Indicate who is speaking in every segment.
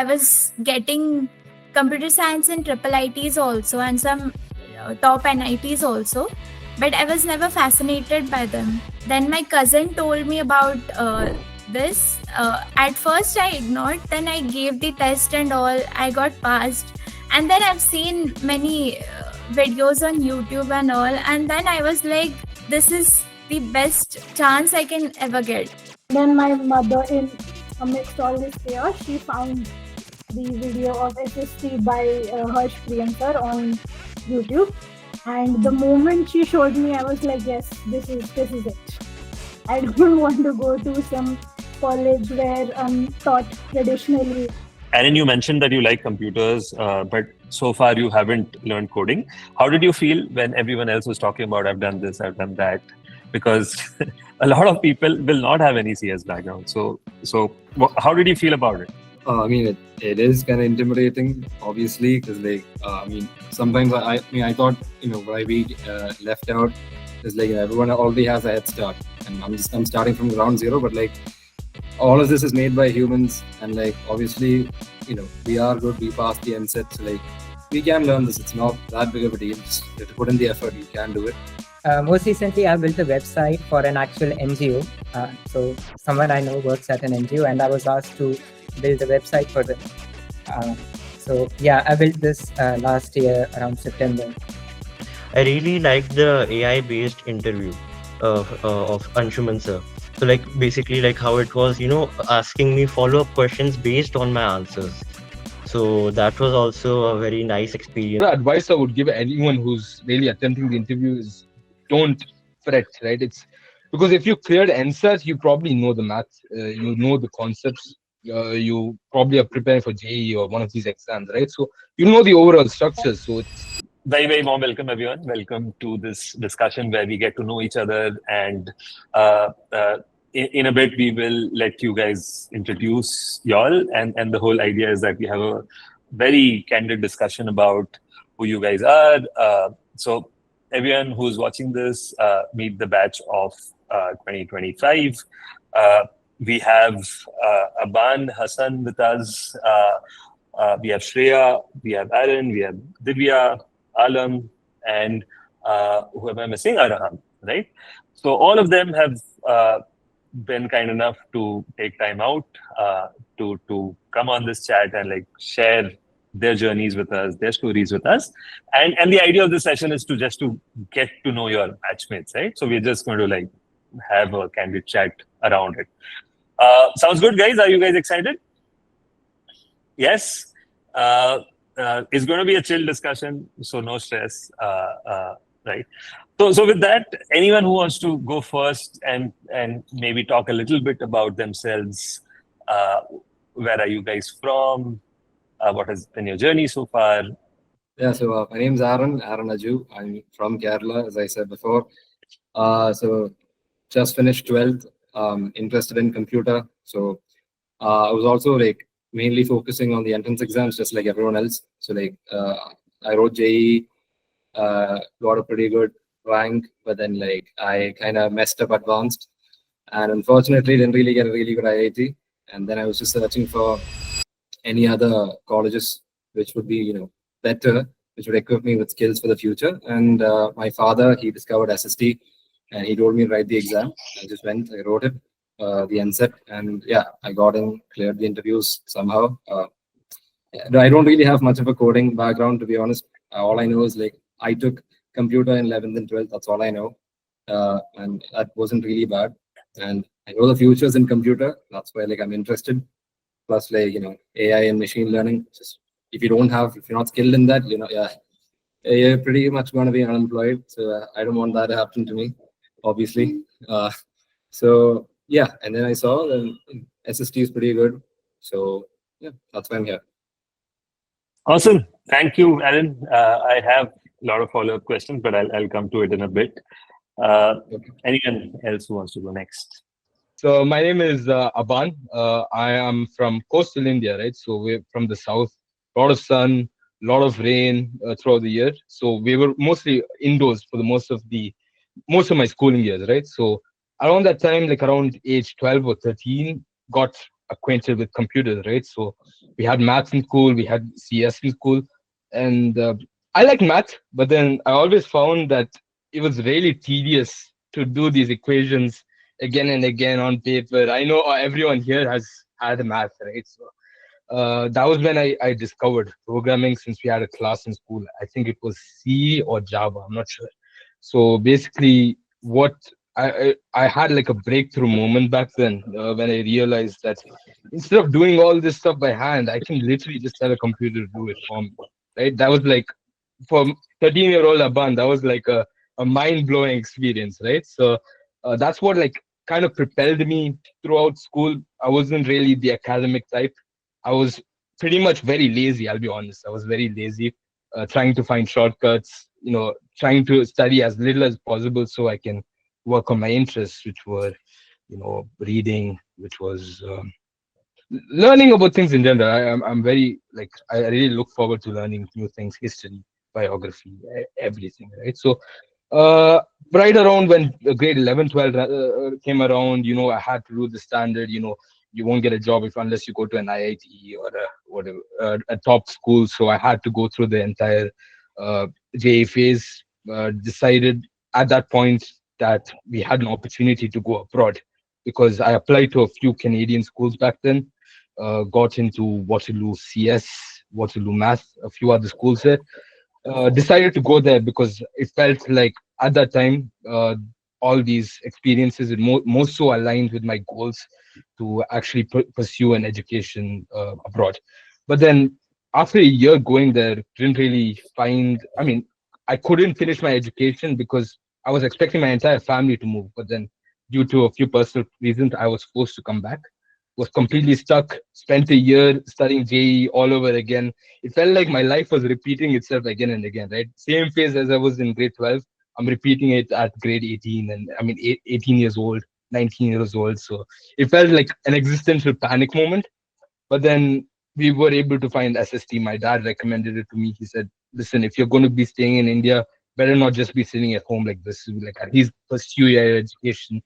Speaker 1: I was getting computer science in triple ITs also and some top NITs also, but I was never fascinated by them. Then my cousin told me about this. At first I ignored, then I gave the test and all. I got passed, and then I've seen many videos on YouTube and all, and then I was like, this is the best chance I can ever get.
Speaker 2: Then my mother, in amidst all this chaos, she found the video of SST by Harsh Priyankar on YouTube, and the moment she showed me, I was like, yes, this is it. I don't want to go to some college where I'm taught traditionally.
Speaker 3: Aaron, you mentioned that you like computers, but so far you haven't learned coding. How did you feel when everyone else was talking about, I've done this, I've done that? Because a lot of people will not have any CS background. So how did you feel about it?
Speaker 4: I mean, it is kind of intimidating, obviously, because sometimes I thought, what I be left out is like everyone already has a head start, and I'm starting from ground zero. But like all of this is made by humans, and like obviously, we are good. We passed the MSET, so like we can learn this. It's not that big of a deal. Just you have to put in the effort. You can do it.
Speaker 5: Most recently, I built a website for an actual NGO. So someone I know works at an NGO, and I was asked to build a website for them. So yeah, I built this last year around September.
Speaker 6: I really liked the AI-based interview of Anshuman sir. So like basically like how it was, asking me follow-up questions based on my answers. So that was also a very nice experience.
Speaker 7: The advice I would give anyone who's really attempting the interview is don't fret, right? It's because if you cleared NSAT, you probably know the math, you know the concepts, you probably are preparing for JEE or one of these exams, right? So you know the overall structure. So it's
Speaker 3: very, very warm welcome, everyone. Welcome to this discussion where we get to know each other, and in a bit we will let you guys introduce y'all, and the whole idea is that we have a very candid discussion about who you guys are. So everyone who's watching this, meet the batch of 2025. We have Aban Hasan with us. We have Shreya, we have Aaron, we have Diya, Aalam, and who am I missing? Arham, right? So all of them have been kind enough to take time out to come on this chat and like share their journeys with us, their stories with us. And the idea of this session is to get to know your batchmates, right? So we're just going to like have a candid chat around it. Sounds good, guys? Are you guys excited? Yes. It's going to be a chill discussion, so no stress, right? So with that, anyone who wants to go first and maybe talk a little bit about themselves, where are you guys from? What has been your journey so far?
Speaker 4: Yeah, so my name's Aaron Aju. I'm from Kerala, as I said before. So just finished 12th, interested in computer. So I was also like mainly focusing on the entrance exams, just like everyone else. So like I wrote JEE, got a pretty good rank, but then like I kind of messed up advanced, and unfortunately didn't really get a really good IIT. And then I was just searching for any other colleges which would be better, which would equip me with skills for the future. And my father, he discovered SST, and he told me to write the exam. I just went, I wrote it, the NSET, and yeah, I got in, cleared the interviews somehow. I don't really have much of a coding background, to be honest. All I know is like I took computer in 11th and 12th. That's all I know, and that wasn't really bad. And I know the future's in computer. That's why like I'm interested. Plus like AI and machine learning. Just if you're not skilled in that, you're pretty much going to be unemployed. So I don't want that to happen to me, obviously. So yeah, and then I saw that SST is pretty good. So yeah, that's why I'm here.
Speaker 3: Awesome. Thank you, Aaron. I have a lot of follow-up questions, but I'll come to it in a bit. Anyone else who wants to go next?
Speaker 7: So my name is Aban. I am from coastal India, right? So we're from the south. A lot of sun, a lot of rain throughout the year. So we were mostly indoors for the most of my schooling years, right? So around that time, like around age 12 or 13, got acquainted with computers, right? So we had maths in school, we had CS in school, and I like math, but then I always found that it was really tedious to do these equations again and again on paper. I know everyone here has had math, right? So that was when I discovered programming, since we had a class in school. I think it was C or Java, I'm not sure. So basically, what I had like a breakthrough moment back then when I realized that instead of doing all this stuff by hand, I can literally just tell a computer to do it for me. Right? That was like, for 13-year-old Aban, that was like a mind-blowing experience, right? So that's what like kind of propelled me throughout school. I wasn't really the academic type. I was pretty much very lazy, I'll be honest. I was very lazy, trying to find shortcuts, trying to study as little as possible so I can work on my interests, which were, reading, which was learning about things in general. I'm very, like, I really look forward to learning new things, history, biography, everything, right? So, right around when grade 11, 12 came around, I had to do the standard, you won't get a job unless you go to an IIT or whatever, a top school. So I had to go through the entire JA phase. Decided at that point that we had an opportunity to go abroad, because I applied to a few Canadian schools back then. Got into Waterloo CS, Waterloo Math, a few other schools there. Decided to go there because it felt like at that time all these experiences are more so aligned with my goals to actually pursue an education abroad. But then after a year going there, didn't really find, I mean, I couldn't finish my education because I was expecting my entire family to move, but then due to a few personal reasons, I was forced to come back. Was completely stuck, spent a year studying JE all over again. It felt like my life was repeating itself again and again, right? Same phase as I was in grade 12. I'm repeating it at grade 18, and I mean, 18 years old, 19 years old. So it felt like an existential panic moment. But then we were able to find SST. My dad recommended it to me. He said, listen, if you're going to be staying in India, better not just be sitting at home like this. Like, at least pursue your education.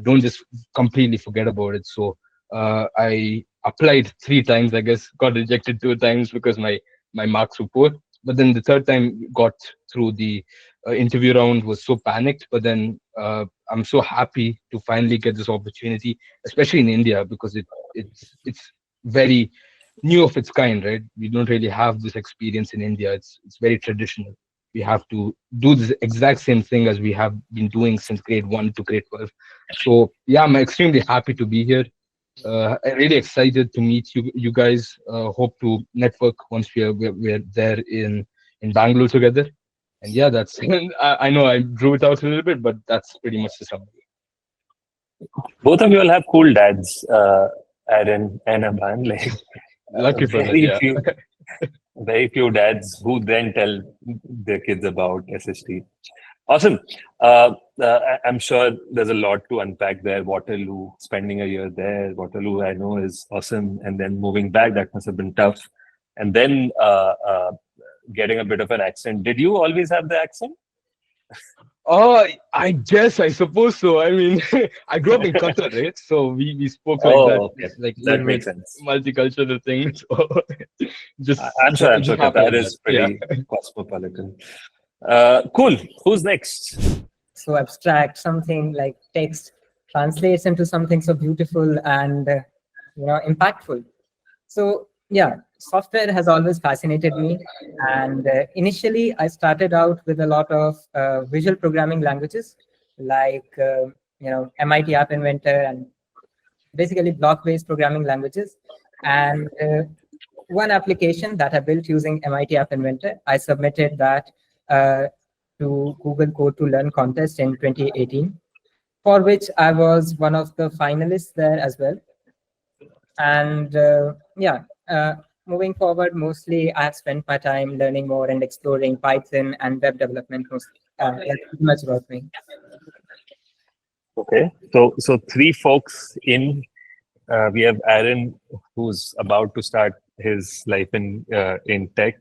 Speaker 7: Don't just completely forget about it. So I applied 3 times, I guess, got rejected 2 times because my marks were poor. But then the third time got through the interview round, was so panicked. But then I'm so happy to finally get this opportunity, especially in India, because it's very new of its kind, right? We don't really have this experience in India. It's very traditional. We have to do this exact same thing as we have been doing since grade 1 to grade 12. So yeah, I'm extremely happy to be here. I'm really excited to meet you guys. Hope to network once we're there in Bangalore together. And yeah, that's I know I drew it out a little bit, but that's pretty much the summary.
Speaker 3: Both of you all have cool dads, Aaron and Aban. Like,
Speaker 7: Lucky for that,
Speaker 3: very
Speaker 7: yeah.
Speaker 3: few, very few dads who then tell their kids about SST. Awesome. I'm sure there's a lot to unpack there. Waterloo, spending a year there. Waterloo, I know, is awesome. And then moving back, that must have been tough. And then getting a bit of an accent. Did you always have the accent?
Speaker 7: Oh, I suppose so. I mean, I grew up in Qatar, right? So we spoke like that.
Speaker 3: Okay.
Speaker 7: It's like
Speaker 3: That makes sense.
Speaker 7: multicultural thing. So just
Speaker 3: I'm sure
Speaker 7: just
Speaker 3: Qatar
Speaker 7: happened
Speaker 3: is
Speaker 7: that. Yeah.
Speaker 3: pretty cosmopolitan. Cool. Who's next?
Speaker 5: So abstract, something like text translates into something so beautiful and impactful. So yeah, software has always fascinated me, and initially I started out with a lot of visual programming languages like MIT App Inventor and basically block-based programming languages. And one application that I built using MIT App Inventor, I submitted that to Google Code to Learn contest in 2018, for which I was one of the finalists there as well. And moving forward, mostly I have spent my time learning more and exploring Python and web development mostly. That's pretty much about me.
Speaker 3: Okay. So 3 folks in. We have Aaron, who's about to start his life in tech.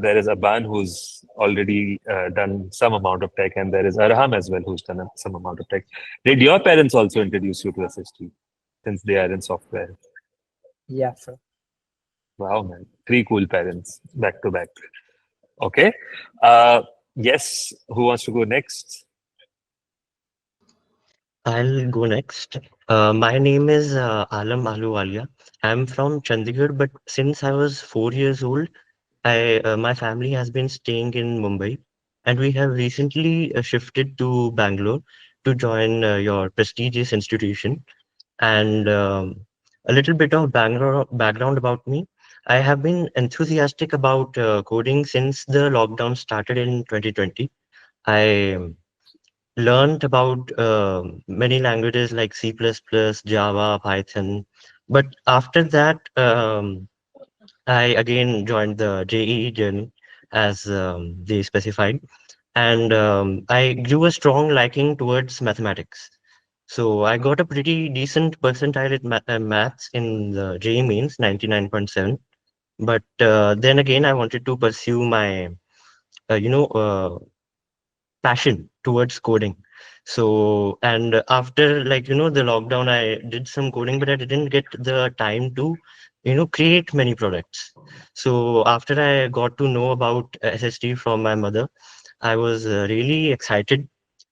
Speaker 3: There is Aban, who's already done some amount of tech, and there is Arham as well, who's done some amount of tech. Did your parents also introduce you to SST? since they are in software.
Speaker 5: Yeah, so
Speaker 3: Wow, man. 3 cool parents back to back. Okay. Yes, who wants to go next?
Speaker 6: I'll go next. My name is Aalam Ahluwalia. I'm from Chandigarh, but since I was 4 years old, my family has been staying in Mumbai, and we have recently shifted to Bangalore to join your prestigious institution. And a little bit of background about me. I have been enthusiastic about coding since the lockdown started in 2020. I learned about many languages like C++, Java, Python. But after that, I again joined the JEE journey as they specified, and I grew a strong liking towards mathematics. So I got a pretty decent percentile at maths in the JEE mains, 99.7. But then again, I wanted to pursue my, you know, passion towards coding. So, and after like, the lockdown, I did some coding, but I didn't get the time to, create many products. So after I got to know about SST from my mother, I was really excited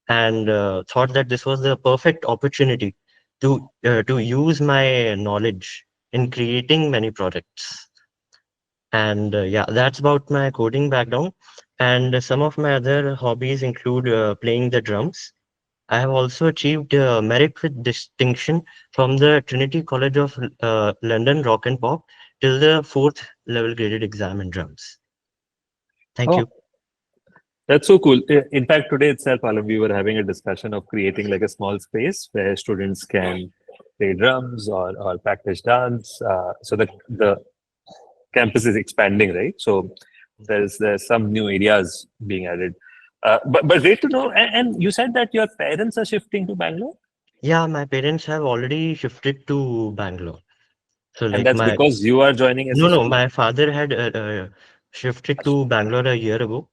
Speaker 6: and thought that this was the perfect opportunity to use my knowledge in creating many products. And yeah, that's about my coding background. And some of my other hobbies include playing the drums. I have also achieved merit with distinction from the Trinity College of London Rock and Pop till the fourth level graded exam in drums. Thank you.
Speaker 3: Oh, that's so cool. In fact, today itself, Alam, we were having a discussion of creating like a small space where students can play drums or practice dance. So the campus is expanding, right? So there's some new areas being added. But great to know. And you said that your parents are shifting to Bangalore,
Speaker 6: Yeah, my parents have already shifted to Bangalore. So
Speaker 3: and
Speaker 6: like
Speaker 3: that's
Speaker 6: my
Speaker 3: because you are joining
Speaker 6: no,
Speaker 3: SST.
Speaker 6: my father had shifted to Bangalore a year ago,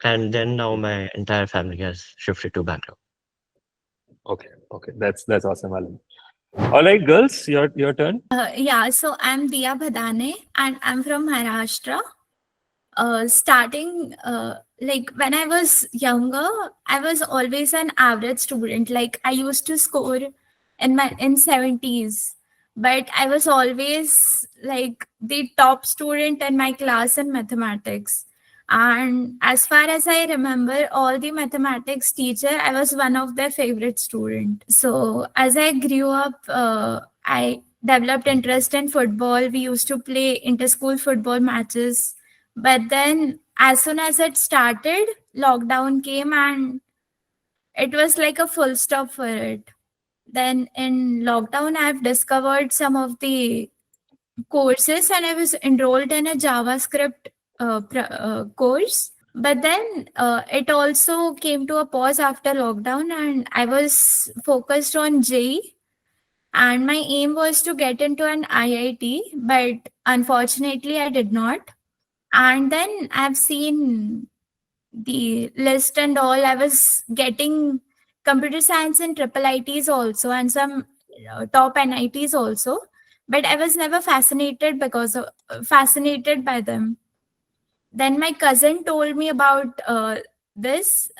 Speaker 6: and then now my entire family has shifted to Bangalore.
Speaker 3: Okay, that's awesome, Alan. All right, girls, your turn.
Speaker 1: Yeah, so I'm Diya Bhadane and I'm from Maharashtra. Starting like when I was younger, I was always an average student. Like I used to score in 70s, but I was always like the top student in my class in mathematics. And as far as I remember, all the mathematics teacher, I was one of their favorite student. So as I grew up, I developed interest in football. We used to play inter-school football matches, but then, as soon as it started, lockdown came and it was like a full stop for it. Then, in lockdown, I've discovered some of the courses and I was enrolled in a JavaScript course. But then it also came to a pause after lockdown, and I was focused on JEE. And my aim was to get into an IIT, but unfortunately, I did not. And then I've seen the list and all. I was getting computer science and triple ITs also, and some top NITs also, but I was never fascinated by them. Then my cousin told me about this.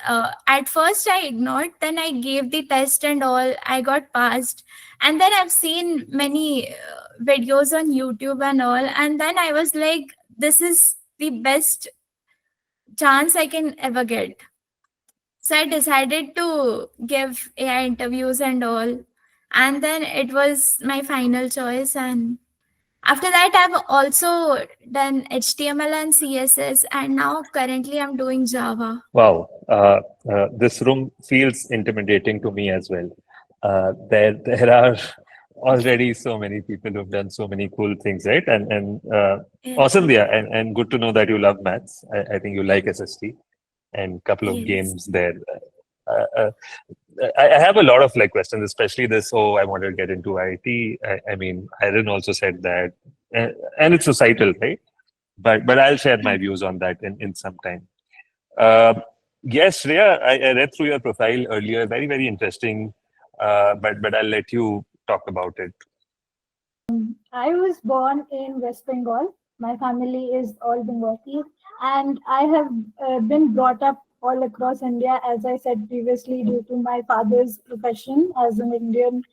Speaker 1: At first I ignored, then I gave the test and all. I got passed, and then I've seen many videos on YouTube and all, and then I was like, this is the best chance I can ever get. So I decided to give AI interviews and all. And then it was my final choice. And after that, I've also done HTML and CSS. And now currently I'm doing Java.
Speaker 3: Wow, this room feels intimidating to me as well. There are already so many people who've done so many cool things, right? And
Speaker 1: Yeah.
Speaker 3: awesome, yeah, and good to know that you love maths. I think you like SST and couple of
Speaker 1: Yes.
Speaker 3: games there. Uh, uh, I have a lot of like questions, especially this. Oh, I wanted to get into IT. I mean, Irene also said that, and it's societal, right? But I'll share my views on that in some time. Uh, yes, Shreya, I read through your profile earlier. Very interesting. But I'll let you talk about it.
Speaker 2: I was born in West Bengal. My family is all Bengali, and I have been brought up all across India, as I said previously, due to my father's profession as an Indian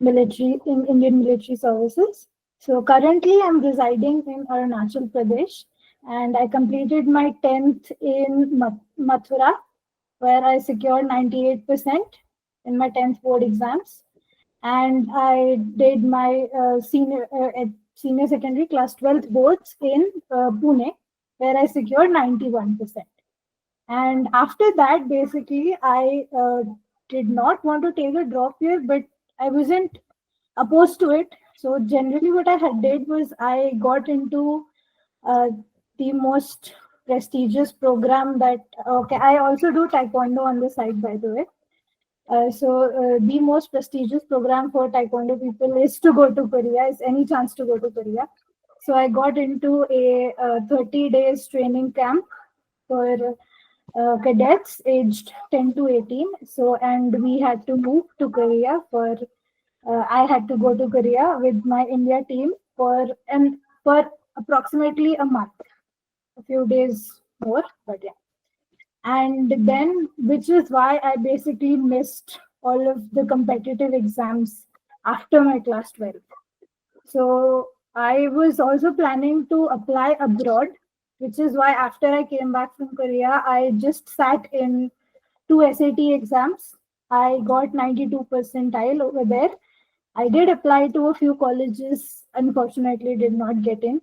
Speaker 2: military services. So currently, I'm residing in Arunachal Pradesh, and I completed my 10th in Mathura, where I secured 98% in my 10th board exams, and I did my senior secondary class 12th boards in Pune, where I secured 91%. And after that, basically, I did not want to take a drop year, but I wasn't opposed to it. So generally, what I had did was I got into uh, the most prestigious program that. Okay, I also do taekwondo on the side, by the way. The most prestigious program for taekwondo people is to go to Korea, is any chance to go to Korea. So I got into a 30 days training camp for cadets aged 10 to 18. So, and we had to move to Korea I had to go to Korea with my India team for approximately a month, a few days more, but yeah. And then, which is why I basically missed all of the competitive exams after my class 12. So I was also planning to apply abroad, which is why after I came back from Korea, I just sat in 2 SAT exams. I got 92 percentile over there. I did apply to a few colleges, unfortunately did not get in.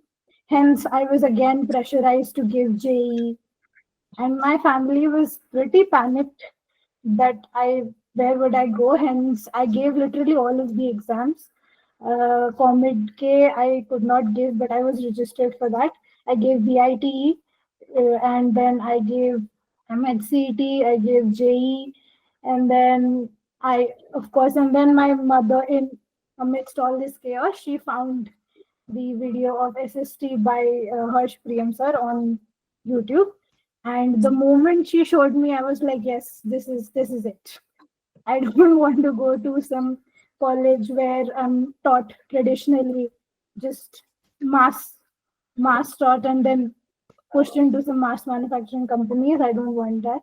Speaker 2: Hence, I was again pressurized to give JEE, and my family was pretty panicked that where would I go. Hence, I gave literally all of the exams. Comid K I could not give, but I was registered for that. I gave BITE, and then I gave MHCET, I gave JEE, and then and then my mother, in amidst all this chaos, she found the video of SST by Harsh Priyam sir on YouTube. And the moment she showed me, I was like, yes, this is it. I don't want to go to some college where I'm taught traditionally, just mass taught and then pushed into some mass manufacturing companies. I don't want that.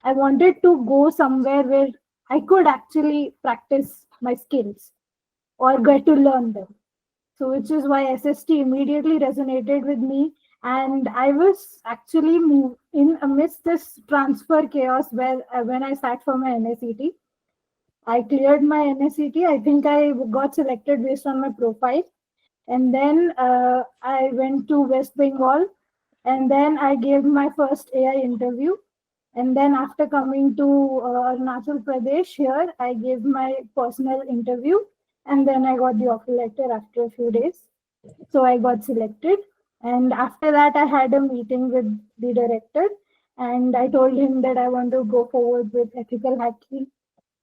Speaker 2: I wanted to go somewhere where I could actually practice my skills or get to learn them. So, which is why SST immediately resonated with me. And I was actually in amidst this transfer chaos where when I sat for my NSET, I cleared my NSET. I think I got selected based on my profile. And then I went to West Bengal, and then I gave my first AI interview. And then after coming to Arunachal Pradesh here, I gave my personal interview, and then I got the offer letter after a few days. So I got selected. And after that, I had a meeting with the director, and I told him that I want to go forward with ethical hacking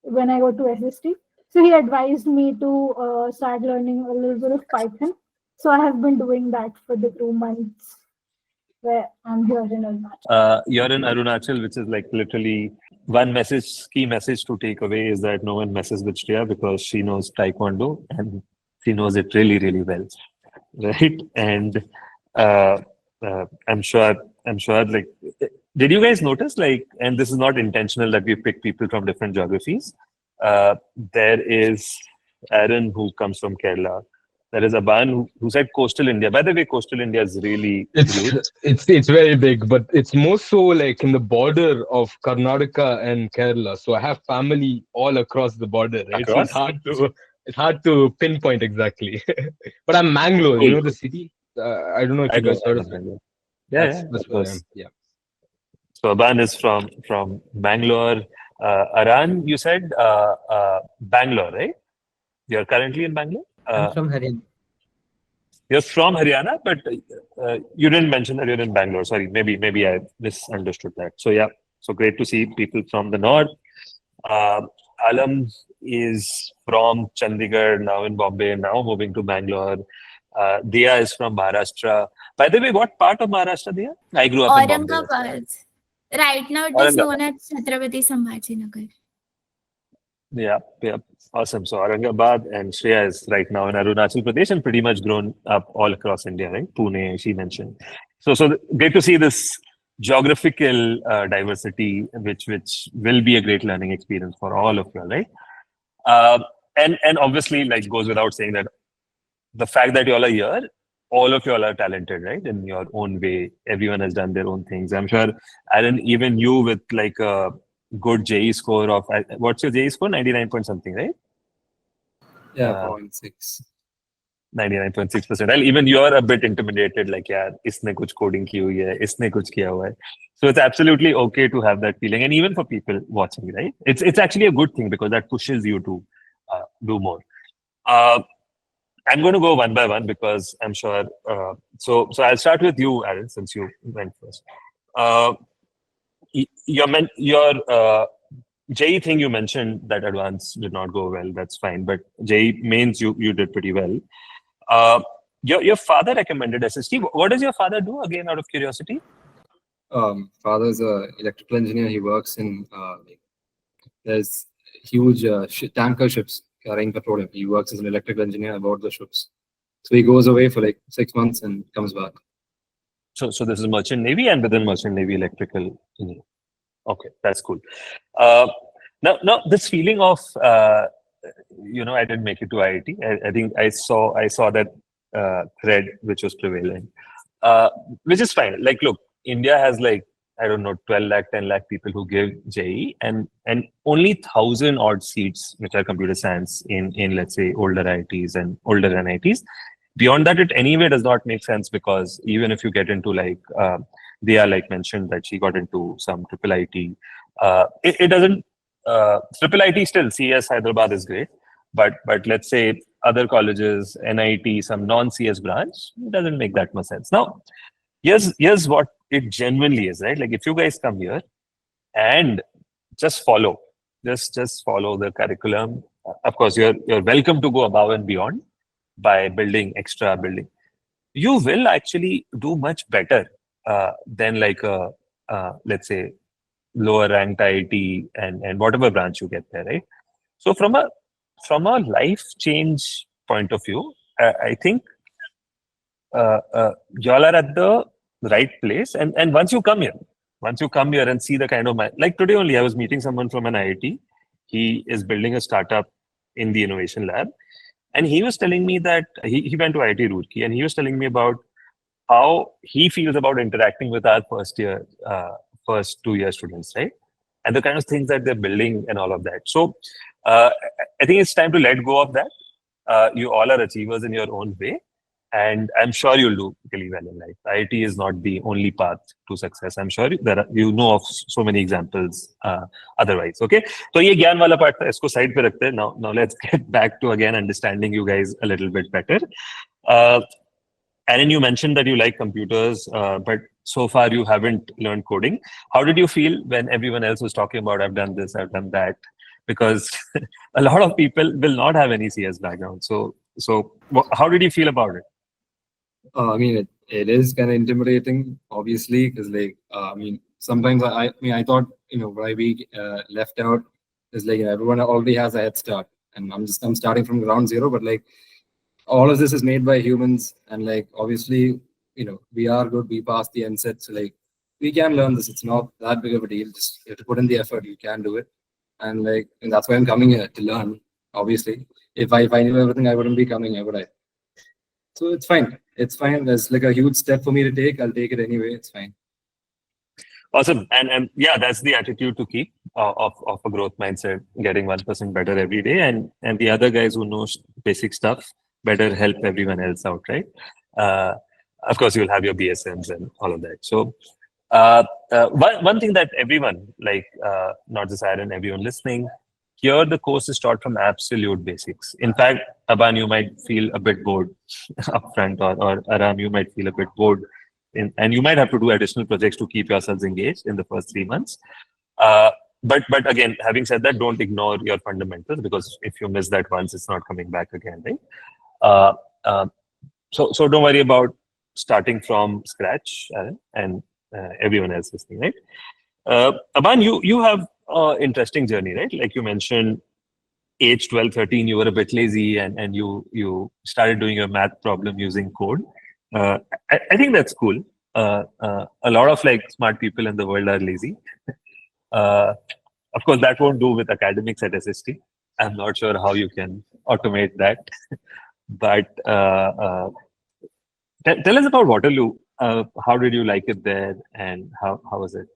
Speaker 2: when I go to SST. So he advised me to start learning a little bit of Python. So I have been doing that for the 2 months where I'm here in Arunachal.
Speaker 3: You're in Arunachal, which is like literally one key message to take away is that no one messes with Shreya because she knows Taekwondo and she knows it really, really well, right? And I'm sure, like, did you guys notice, like, and this is not intentional that we pick people from different geographies. There is Aaron who comes from Kerala. There is Aban who said coastal India. By the way, coastal India is really huge.
Speaker 7: It's very big, but it's more so like in the border of Karnataka and Kerala. So I have family all across the border, right?
Speaker 3: Across?
Speaker 7: So it's hard to pinpoint exactly. But I'm Mangalore, you know the city. I don't know if you guys heard of it. That's where I am. Yeah.
Speaker 3: So Aban is from Bangalore. Aran, you said Bangalore, right? You're currently in Bangalore?
Speaker 5: I'm from Haryana.
Speaker 3: You're from Haryana, but you didn't mention that you're in Bangalore. Sorry, maybe I misunderstood that. So yeah, so great to see people from the north. Aalam is from Chandigarh, now in Bombay, now moving to Bangalore. Diya is from Maharashtra. By the way, what part of Maharashtra, Diya? I grew up in Bombay.
Speaker 1: Aurangabad.
Speaker 3: That's right.
Speaker 1: Right now it is known as Chhatrapati Sambhajinagar.
Speaker 3: Yeah, yeah, awesome. So Aurangabad and Shreya is right now in Arunachal Pradesh and pretty much grown up all across India, right? Pune, she mentioned. So great to see this geographical diversity, which will be a great learning experience for all of you, right? Uh, and obviously, like goes without saying that the fact that you all are here, all of you all are talented, right? In your own way, everyone has done their own things. I'm sure, Aaron, even you with like a good JE score of what's your JE score? 99 point something, right?
Speaker 4: Yeah,
Speaker 3: Uh,
Speaker 4: 0.6.
Speaker 3: 99.6%. Well, even you're a bit intimidated, like, yeah, इसने कुछ coding की हुई है, इसने कुछ किया हुआ है. So it's absolutely okay to have that feeling, and even for people watching, right? It's actually a good thing because that pushes you to do more. I'm going to go one by one because I'm sure. So I'll start with you, Aaron, since you went first. Your JE thing you mentioned that advance did not go well. That's fine, but JE mains you did pretty well. Your father recommended SST. What does your father do again? Out of curiosity.
Speaker 4: Father's a electrical engineer. He works in there's huge tanker ships carrying petroleum. He works as an electrical engineer aboard the ships. So he goes away for like 6 months and comes back.
Speaker 3: So this is Merchant Navy, and within Merchant Navy, electrical engineer. Okay, that's cool. Now this feeling of I didn't make it to IIT. I think I saw that thread which was prevalent, which is fine. Like, look, India has like, I don't know, 12 lakh, 10 lakh people who give JE, and only 1,000 odd seats which are computer science in let's say older IITs and older NITs. Beyond that, it anyway does not make sense because even if you get into like Diya, like mentioned that she got into some triple IT, it doesn't. Triple IT still CS Hyderabad is great, but let's say other colleges, NIT, some non-CS branch, it doesn't make that much sense. Now, here's what it genuinely is, right? Like if you guys come here and just follow the curriculum. Of course, you're welcome to go above and beyond by building extra building. You will actually do much better than like a let's say lower ranked IIT and whatever branch you get there, right? So from a life change point of view, I think y'all are at the right place. And once you come here and see the kind of like today only, I was meeting someone from an IIT. He is building a startup in the innovation lab, and he was telling me that he went to IIT Roorkee, and he was telling me about how he feels about interacting with our first 2 year students, right? And the kind of things that they're building and all of that. So I think it's time to let go of that. You all are achievers in your own way, and I'm sure you'll do really well in life. IIT is not the only path to success. I'm sure you know of so many examples otherwise. Okay, so ये ज्ञान वाला part था, इसको side पे रखते हैं. Now let's get back to again understanding you guys a little bit better. Aaron, you mentioned that you like computers, but so far you haven't learned coding. How did you feel when everyone else was talking about I've done this, I've done that? Because a lot of people will not have any CS background. So how did you feel about it?
Speaker 4: I mean, it is kind of intimidating, obviously, because like sometimes I thought why we left out is like everyone already has a head start, and I'm starting from ground zero, but like all of this is made by humans, and like obviously we are good, we passed the NSET, so like we can learn this. It's not that big of a deal. Just you have to put in the effort, you can do it. And that's why I'm coming here to learn. Obviously, if I knew everything, I wouldn't be coming here, would I? So it's fine. It's fine. There's like a huge step for me to take. I'll take it anyway. It's fine.
Speaker 3: Awesome. And yeah, that's the attitude to keep of a growth mindset, getting 1% better every day. And the other guys who know basic stuff better help everyone else out, right? Of course, you'll have your BSMs and all of that. So one thing that everyone, like not just Aaron, everyone listening, here the course is taught from absolute basics. In fact, Aban, you might feel a bit bored upfront, or Arham, you might feel a bit bored, and you might have to do additional projects to keep yourselves engaged in the first 3 months. But again, having said that, don't ignore your fundamentals, because if you miss that once, it's not coming back again, right? So don't worry about starting from scratch, Aaron, and everyone else listening, right? Aban, you have an interesting journey, right? Like you mentioned, age 12, 13, you were a bit lazy and you started doing your math problem using code. I think that's cool. A lot of like smart people in the world are lazy. Of course, that won't do with academics at SST. I'm not sure how you can automate that. But tell us about Waterloo. How did you like it there, and how was it?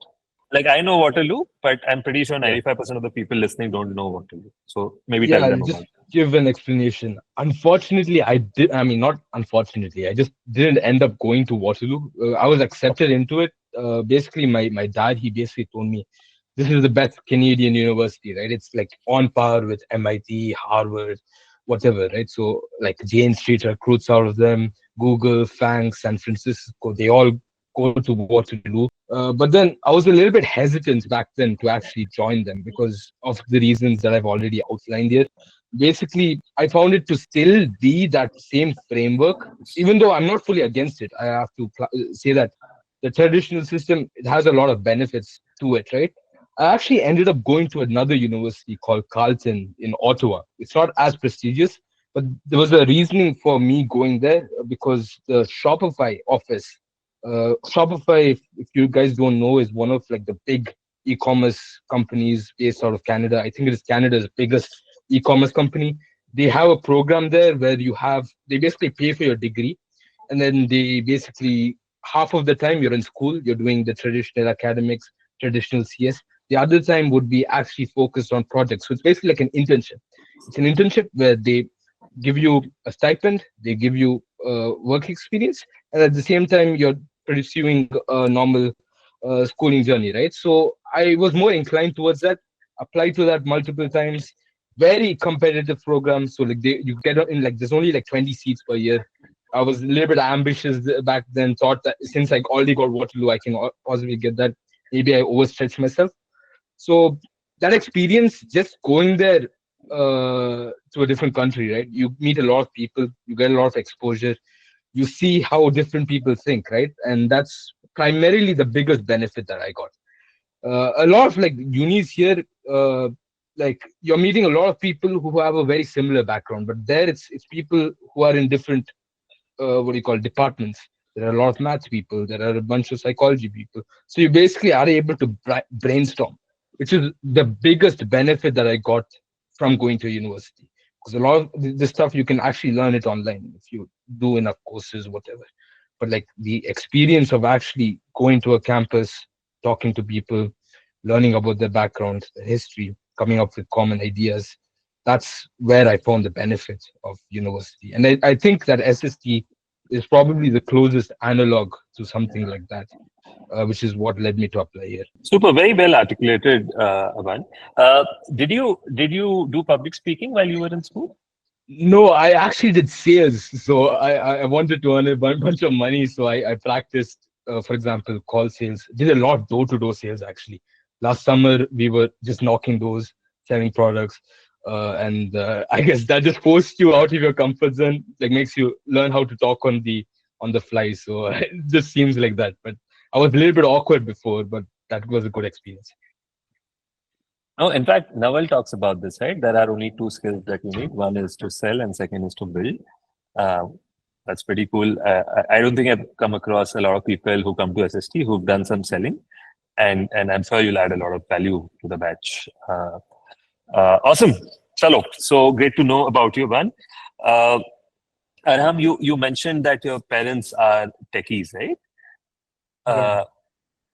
Speaker 3: Like, I know Waterloo, but I'm pretty sure 95% of the people listening don't know Waterloo. So maybe tell
Speaker 7: Yeah,
Speaker 3: them
Speaker 7: just
Speaker 3: about it.
Speaker 7: give an explanation. Unfortunately, not unfortunately, I just didn't end up going to Waterloo. I was accepted into it. Basically, my dad, he basically told me this is the best Canadian university, right? It's like on par with MIT, Harvard, whatever, right? So like Jain Street recruits out of them, Google, FANG, San Francisco, they all go to Waterloo. But then I was a little bit hesitant back then to actually join them because of the reasons that I've already outlined here. Basically, I found it to still be that same framework, even though I'm not fully against it. I have to say that the traditional system, it has a lot of benefits to it, right? I actually ended up going to another university called Carleton in Ottawa. It's not as prestigious, but there was a reasoning for me going there because the Shopify office, Shopify, if you guys don't know, is one of like the big e-commerce companies based out of Canada. I think it is Canada's biggest e-commerce company. They have a program there where they basically pay for your degree, and then they basically half of the time you're in school, you're doing the traditional academics, traditional CS. The other time would be actually focused on projects. So it's basically like an internship. It's an internship where they give you a stipend, they give you work experience, and at the same time you're pursuing a normal schooling journey, right? So I was more inclined towards that. Applied to that multiple times. Very competitive program. So like you get in like there's only like 20 seats per year. I was a little bit ambitious back then. Thought that since I already got Waterloo, I can possibly get that. Maybe I overstretched myself. So that experience, just going there to a different country, right? You meet a lot of people, you get a lot of exposure, you see how different people think, right? And that's primarily the biggest benefit that I got. A lot of like unis here, like you're meeting a lot of people who have a very similar background, but there it's people who are in different what do you call departments. There are a lot of maths people, there are a bunch of psychology people, so you basically are able to brainstorm, which is the biggest benefit that I got from going to university, because a lot of the stuff you can actually learn it online if you do enough courses, whatever. But like the experience of actually going to a campus, talking to people, learning about their background, their history, coming up with common ideas, that's where I found the benefit of university. And I think that SST is probably the closest analog to something like that, which is what led me to apply here.
Speaker 3: Super, very well articulated, Aban. Did you do public speaking while you were in school?
Speaker 7: No, I actually did sales. So I wanted to earn a bunch of money. So I practiced, for example, call sales. Did a lot of door-to-door sales, actually. Last summer, we were just knocking doors, selling products. And I guess that just forced you out of your comfort zone, like makes you learn how to talk on the fly. So it just seems like that. But I was a little bit awkward before, but that was a good experience.
Speaker 3: Oh, in fact, Naval talks about this, right? There are only two skills that you need. One is to sell and second is to build. That's pretty cool. I don't think I've come across a lot of people who come to SST who've done some selling, and I'm sure you'll add a lot of value to the batch. Awesome. Chalo. So great to know about you, Van. Arham, you mentioned that your parents are techies, right?
Speaker 5: Yeah.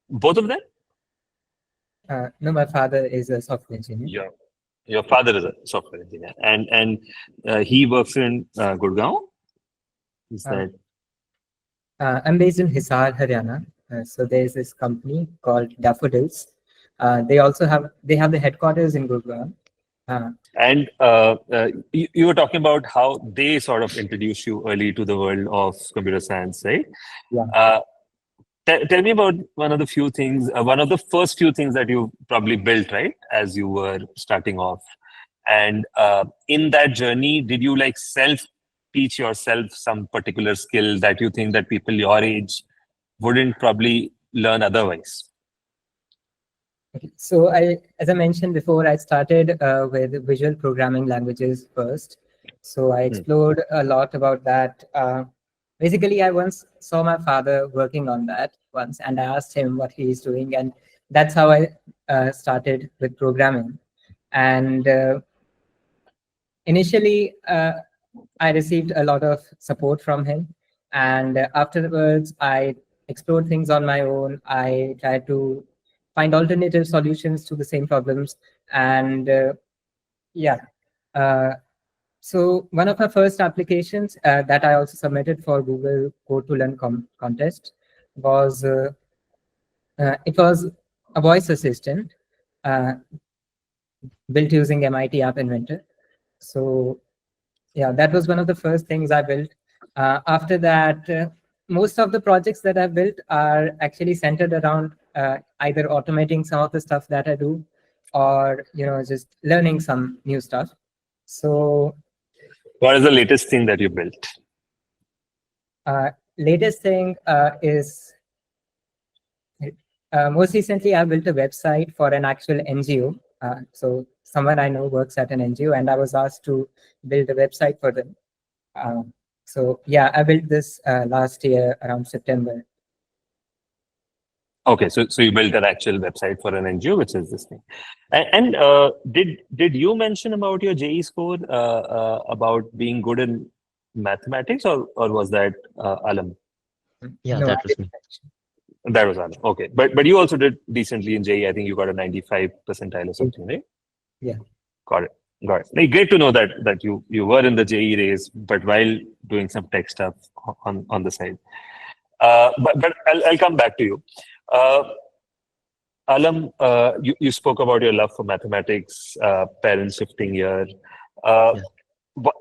Speaker 3: Both of them?
Speaker 5: No, my father is a software engineer.
Speaker 3: Your father is a software engineer, and he works in Gurgaon. Is that?
Speaker 5: I'm based in Hisar, Haryana. So there's this company called Daffodils. They have the headquarters in Gurgaon.
Speaker 3: And you were talking about how they sort of introduced you early to the world of computer science, right?
Speaker 5: Yeah.
Speaker 3: Tell me about one of the first few things that you probably built, right, as you were starting off. And in that journey, did you like self-teach yourself some particular skill that you think that people your age wouldn't probably learn otherwise?
Speaker 5: Okay. So as I mentioned before, I started with visual programming languages first. So I explored a lot about that. Basically, I once saw my father working on that once, and I asked him what he is doing, and that's how I started with programming. And initially, I received a lot of support from him, and afterwards, I explored things on my own. I tried to find alternative solutions to the same problems, and yeah. Uh, so one of my first applications that I also submitted for Google Code to Learn contest was it was a voice assistant uh, built using MIT App Inventor. So yeah, that was one of the first things I built. After that, most of the projects that I've built are actually centered around either automating some of the stuff that I do, or just learning some new stuff. So
Speaker 3: What is the latest thing that you built?
Speaker 5: latest thing is most recently I built a website for an actual NGO. So someone I know works at an NGO, and I was asked to build a website for them. So yeah, I built this last year around September.
Speaker 3: Okay, so you built an actual website for an NGO, which is this thing. And did you mention about your JE score about being good in mathematics, or was that Aalam?
Speaker 6: Yeah,
Speaker 5: No, I
Speaker 6: that was me.
Speaker 5: didn't.
Speaker 3: That was Aalam. Okay, but you also did decently in JE. I think you got a 95 percentile or something, right?
Speaker 5: Yeah.
Speaker 3: Got it. Got it. Like, great to know that you were in the JE race, but while doing some tech stuff on the side. But I'll come back to you. Alam, you spoke about your love for mathematics, parents shifting here.
Speaker 6: Yeah.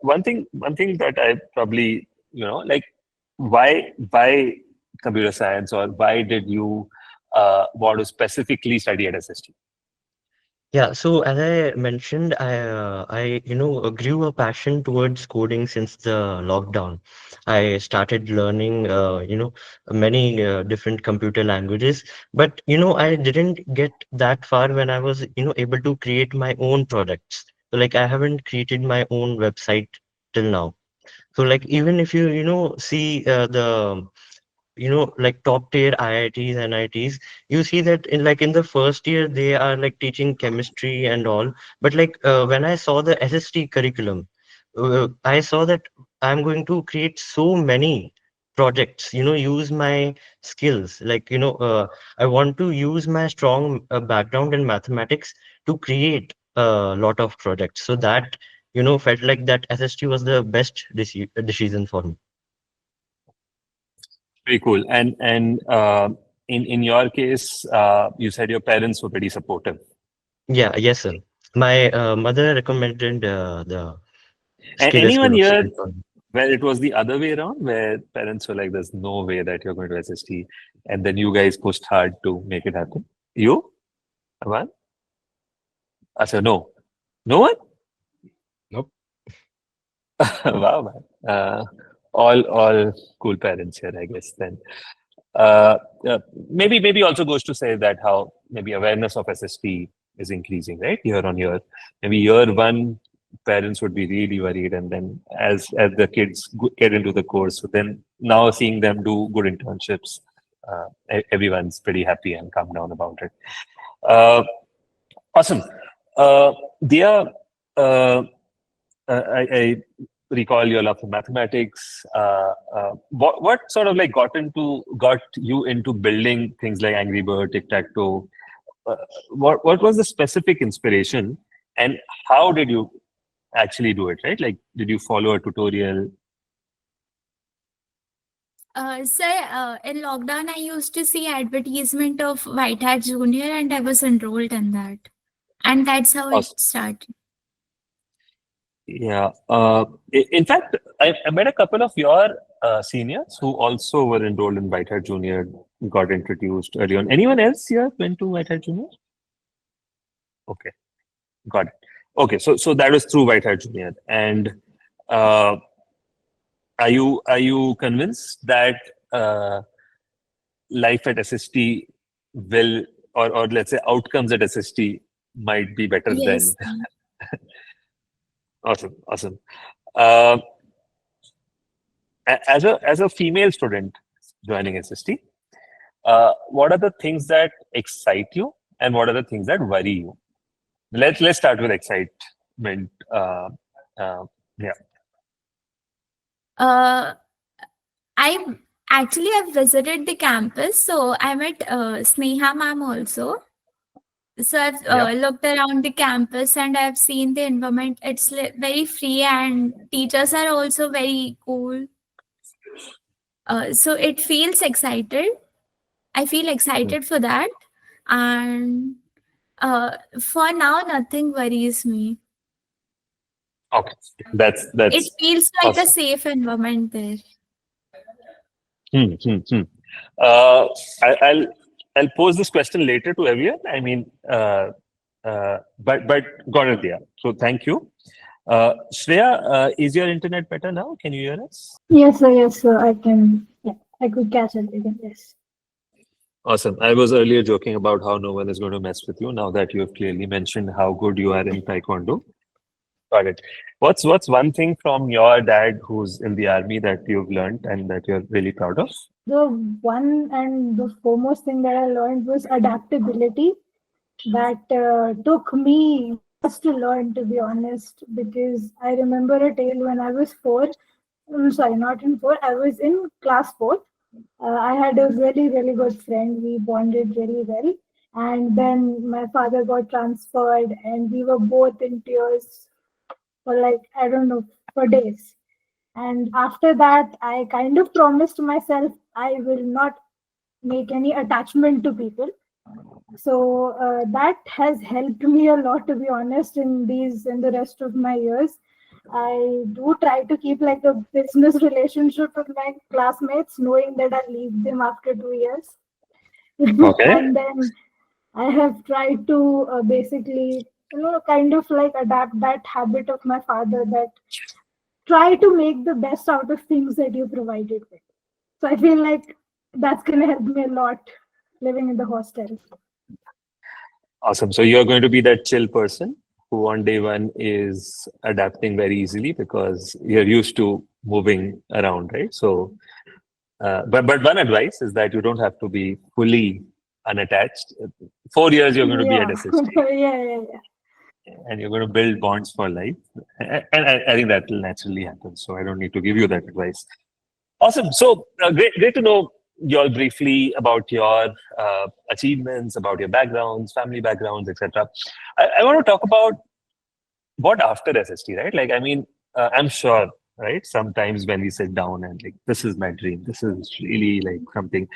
Speaker 3: One thing that I probably, like, why computer science, or why did you want to specifically study at SST?
Speaker 6: Yeah, so as I mentioned, I grew a passion towards coding since the lockdown. I started learning, many different computer languages, but I didn't get that far when I was, able to create my own products. So like I haven't created my own website till now. So like even if you see like top tier IITs and IITs, you see that in the first year they are like teaching chemistry and all. But like when I saw the SST curriculum, I saw that I'm going to create so many projects, use my skills. Like, I want to use my strong background in mathematics to create a lot of projects. So that, felt like that SST was the best decision for me.
Speaker 3: Very cool. And in your case, you said your parents were pretty supportive.
Speaker 6: Yeah, yes, sir. My mother recommended the
Speaker 3: And
Speaker 6: ScalerX
Speaker 3: anyone here
Speaker 6: Oxford for me.
Speaker 3: where it was the other way around, where parents were like, "There's no way that you're going to SST," and then you guys pushed hard to make it happen? You, Aman? I said no. No one?
Speaker 7: Nope.
Speaker 3: Wow, man. All cool parents here, I guess. Then uh, maybe also goes to say that how maybe awareness of SST is increasing, right, year on year. Maybe year one, parents would be really worried, and then as the kids get into the course, so then now seeing them do good internships, everyone's pretty happy and calm down about it. Uh, awesome. Diya, uh, I recall your love for mathematics. What sort of like got you into building things like Angry Bird, Tic Tac Toe? What was the specific inspiration, and how did you actually do it? Right, like, did you follow a tutorial?
Speaker 1: In lockdown, I used to see advertisement of White Hat Junior, and I was enrolled in that, and that's how it
Speaker 3: Awesome.
Speaker 1: started.
Speaker 3: Yeah. In fact, I met a couple of your seniors who also were enrolled in White Hat Junior, got introduced early on. Anyone else here went to White Hat Junior? Okay, got it. Okay, so that was through White Hat Junior. And uh, are you convinced that life at SST will, or let's say outcomes at SST might be better
Speaker 1: Yes.
Speaker 3: than. Awesome. Uh, as a female student joining SST, what are the things that excite you, and what are the things that worry you? Let's start with excitement. Yeah.
Speaker 1: I actually have visited the campus, so I met Sneha ma'am also. So I've
Speaker 3: Yeah.
Speaker 1: looked around the campus and I've seen the environment. It's very free and teachers are also very cool. So it feels excited. I feel excited for that. And for now, nothing worries me.
Speaker 3: Okay. That's
Speaker 1: It feels like a
Speaker 3: awesome.
Speaker 1: safe environment there.
Speaker 3: Uh, I'll pose this question later to everyone. I mean, but got it, yeah. So thank you. Shreya, is your internet better now? Can you hear us?
Speaker 2: Yes, sir. Yes, sir. I can. Yeah, I could catch everything. Yes.
Speaker 3: Awesome. I was earlier joking about how no one is going to mess with you. Now that you have clearly mentioned how good you are in Taekwondo, got it. What's one thing from your dad who's in the army that you've learned and that you're really proud of?
Speaker 2: The one and the foremost thing that I learned was adaptability. That took me years to learn, to be honest, because I remember a tale when I was four. I'm sorry, not in four. I was in class four. I had a really, really good friend. We bonded really well. And then my father got transferred, and we were both in tears for like, I don't know, for days. And after that, I kind of promised myself I will not make any attachment to people. So that has helped me a lot, to be honest, in the rest of my years. I do try to keep like a business relationship with my classmates, knowing that I leave them after 2 years.
Speaker 3: Okay.
Speaker 2: And then I have tried to basically, kind of like adapt that habit of my father, that try to make the best out of things that you provided with. So I feel like that's going to help me a lot living in the hostel.
Speaker 3: Awesome. So you're going to be that chill person who on day one is adapting very easily because you're used to moving around, right? So, but one advice is that you don't have to be fully unattached. 4 years you're going to be at
Speaker 2: Yeah.
Speaker 3: SST
Speaker 2: Yeah.
Speaker 3: and you're going to build bonds for life. And I think that will naturally happen. So I don't need to give you that advice. Awesome. So great to know you all briefly about your achievements, about your backgrounds, family backgrounds, etc. I want to talk about what after SST, right? Like, I mean, I'm sure, right? Sometimes when we sit down and like, this is my dream. This is really like something.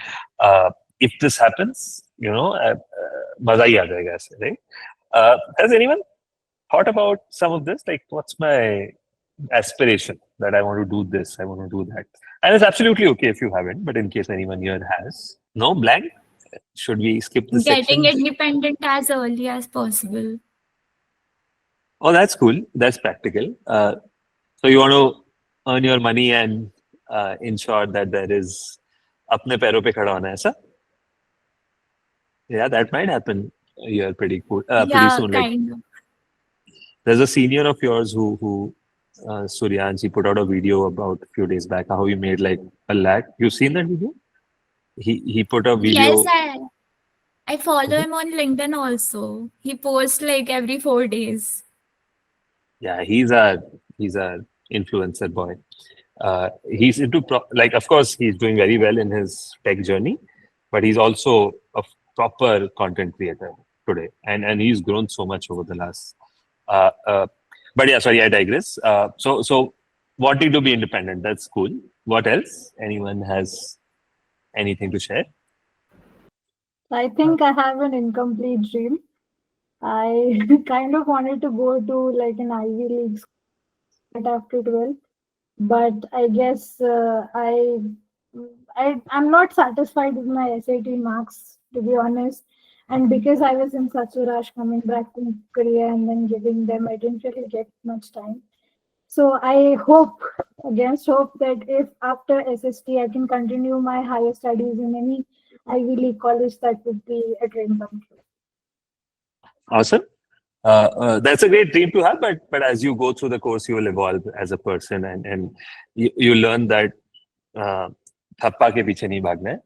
Speaker 3: If this happens, maza hi aa jayega aise, right? Has anyone thought about some of this? Like, what's my aspiration that I want to do this, I want to do that. And it's absolutely okay if you haven't, but in case anyone here has. No, blank? Should we skip this
Speaker 1: Getting
Speaker 3: section?
Speaker 1: independent as early as possible.
Speaker 3: Oh, that's cool. That's practical. So you want to earn your money and ensure that there is apne पैरों पे खड़ा होना है, ऐसा? Yeah, that might happen here pretty cool, pretty
Speaker 1: Yeah,
Speaker 3: soon. Like,
Speaker 1: kind of.
Speaker 3: there's a senior of yours who Suryansh, he put out a video about a few days back how he made like 1 lakh. You seen that video? He put a video.
Speaker 1: Yes, I follow him on LinkedIn also. He posts like every 4 days.
Speaker 3: Yeah, he's a influencer boy. He's into like, of course, he's doing very well in his tech journey, but he's also a proper content creator today, and he's grown so much over the last. But yeah, sorry, I digress. So wanting to be independent, that's cool. What else? Anyone has anything to share?
Speaker 2: I think I have an incomplete dream. I kind of wanted to go to like an Ivy League school after 12th, but I guess I'm not satisfied with my SAT marks, to be honest. And because I was in such a rush coming back to Korea and then giving them, I didn't really get much time. So I hope, against hope, that if after SST I can continue my higher studies in any Ivy League college, that would be a dream come true.
Speaker 3: Awesome. That's a great dream to have, but as you go through the course, you will evolve as a person, and you learn that thappa ke piche nahi bhagna hai.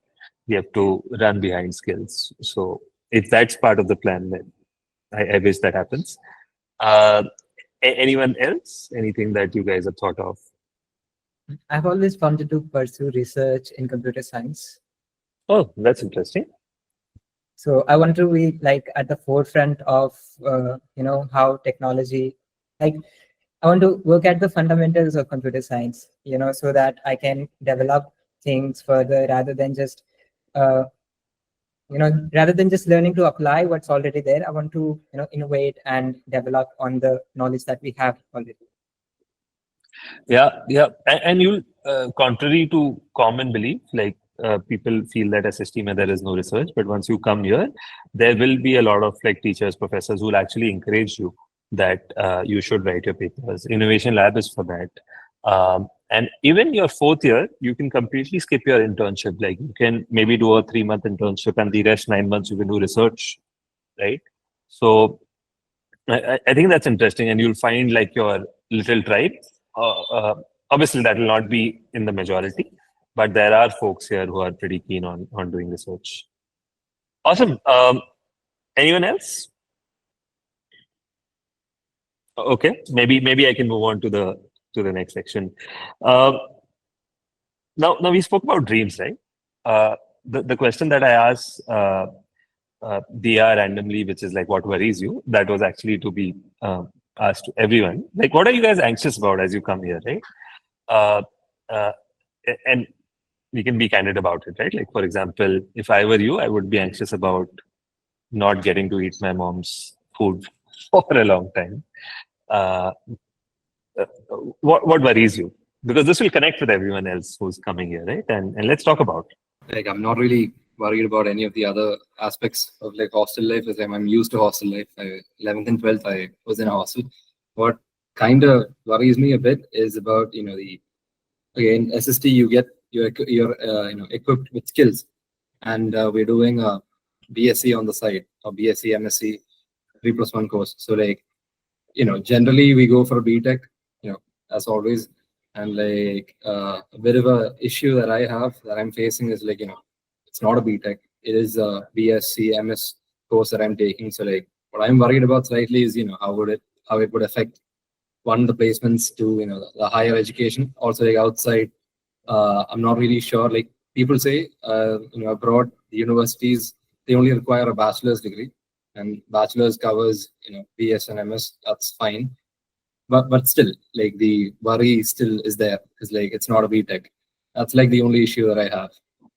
Speaker 3: You have to run behind skills. So if that's part of the plan, then I wish that happens. Anyone else? Anything that you guys have thought of?
Speaker 5: I've always wanted to pursue research in computer science.
Speaker 3: Oh, that's interesting.
Speaker 5: So I want to be like at the forefront of how technology, like I want to work at the fundamentals of computer science, so that I can develop things further rather than just learning to apply what's already there. I want to innovate and develop on the knowledge that we have already.
Speaker 3: Yeah, yeah, and you'll contrary to common belief, like people feel that SST mein there is no research, but once you come here, there will be a lot of like teachers, professors who will actually encourage you that you should write your papers. Innovation Lab is for that. And even your fourth year, you can completely skip your internship. Like you can maybe do a 3-month internship and the rest 9 months you can do research, right? So I think that's interesting, and you'll find like your little tribe. Obviously, that will not be in the majority, but there are folks here who are pretty keen on doing research. Awesome. Anyone else? Okay, maybe I can move on to the next section. Now we spoke about dreams, right? The question that I asked Diya randomly, which is like, what worries you? That was actually to be asked to everyone. Like, what are you guys anxious about as you come here, right? And we can be candid about it, right? Like, for example, if I were you, I would be anxious about not getting to eat my mom's food for a long time. What worries you? Because this will connect with everyone else who's coming here, right? And let's talk about it.
Speaker 4: Like, I'm not really worried about any of the other aspects of like hostel life, as I'm used to hostel life. 11th and 12th, I was in a hostel. What kind of worries me a bit is about, again, SST, you're equipped with skills, and we're doing a BSc on the side, or BSc, MSc, 3+1 course. So like, generally we go for a BTech, as always. And like a bit of a issue that I have that I'm facing is like, it's not a BTech. It is a BSc, MS course that I'm taking. So like, what I'm worried about slightly is, how it would affect the placements to, the higher education. Also like outside, I'm not really sure. Like people say, abroad, the universities, they only require a bachelor's degree, and bachelor's covers, BS and MS. That's fine. But still, like the worry still is there, because like it's not a BTech. That's like the only issue that I have.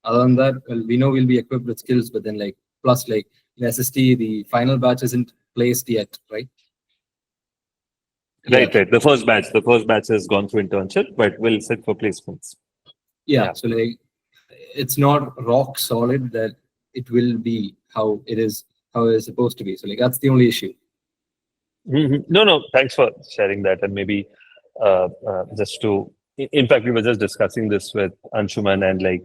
Speaker 4: Other than that, well, we know we'll be equipped with skills, but then like plus like in SST, the final batch isn't placed yet, right?
Speaker 3: Right. The first batch has gone through internship, but will sit for placements.
Speaker 4: Yeah. So like, it's not rock solid that it will be how it's supposed to be. So like, that's the only issue.
Speaker 3: Mm-hmm. No. Thanks for sharing that, and maybe just to. In fact, we were just discussing this with Anshuman, and like,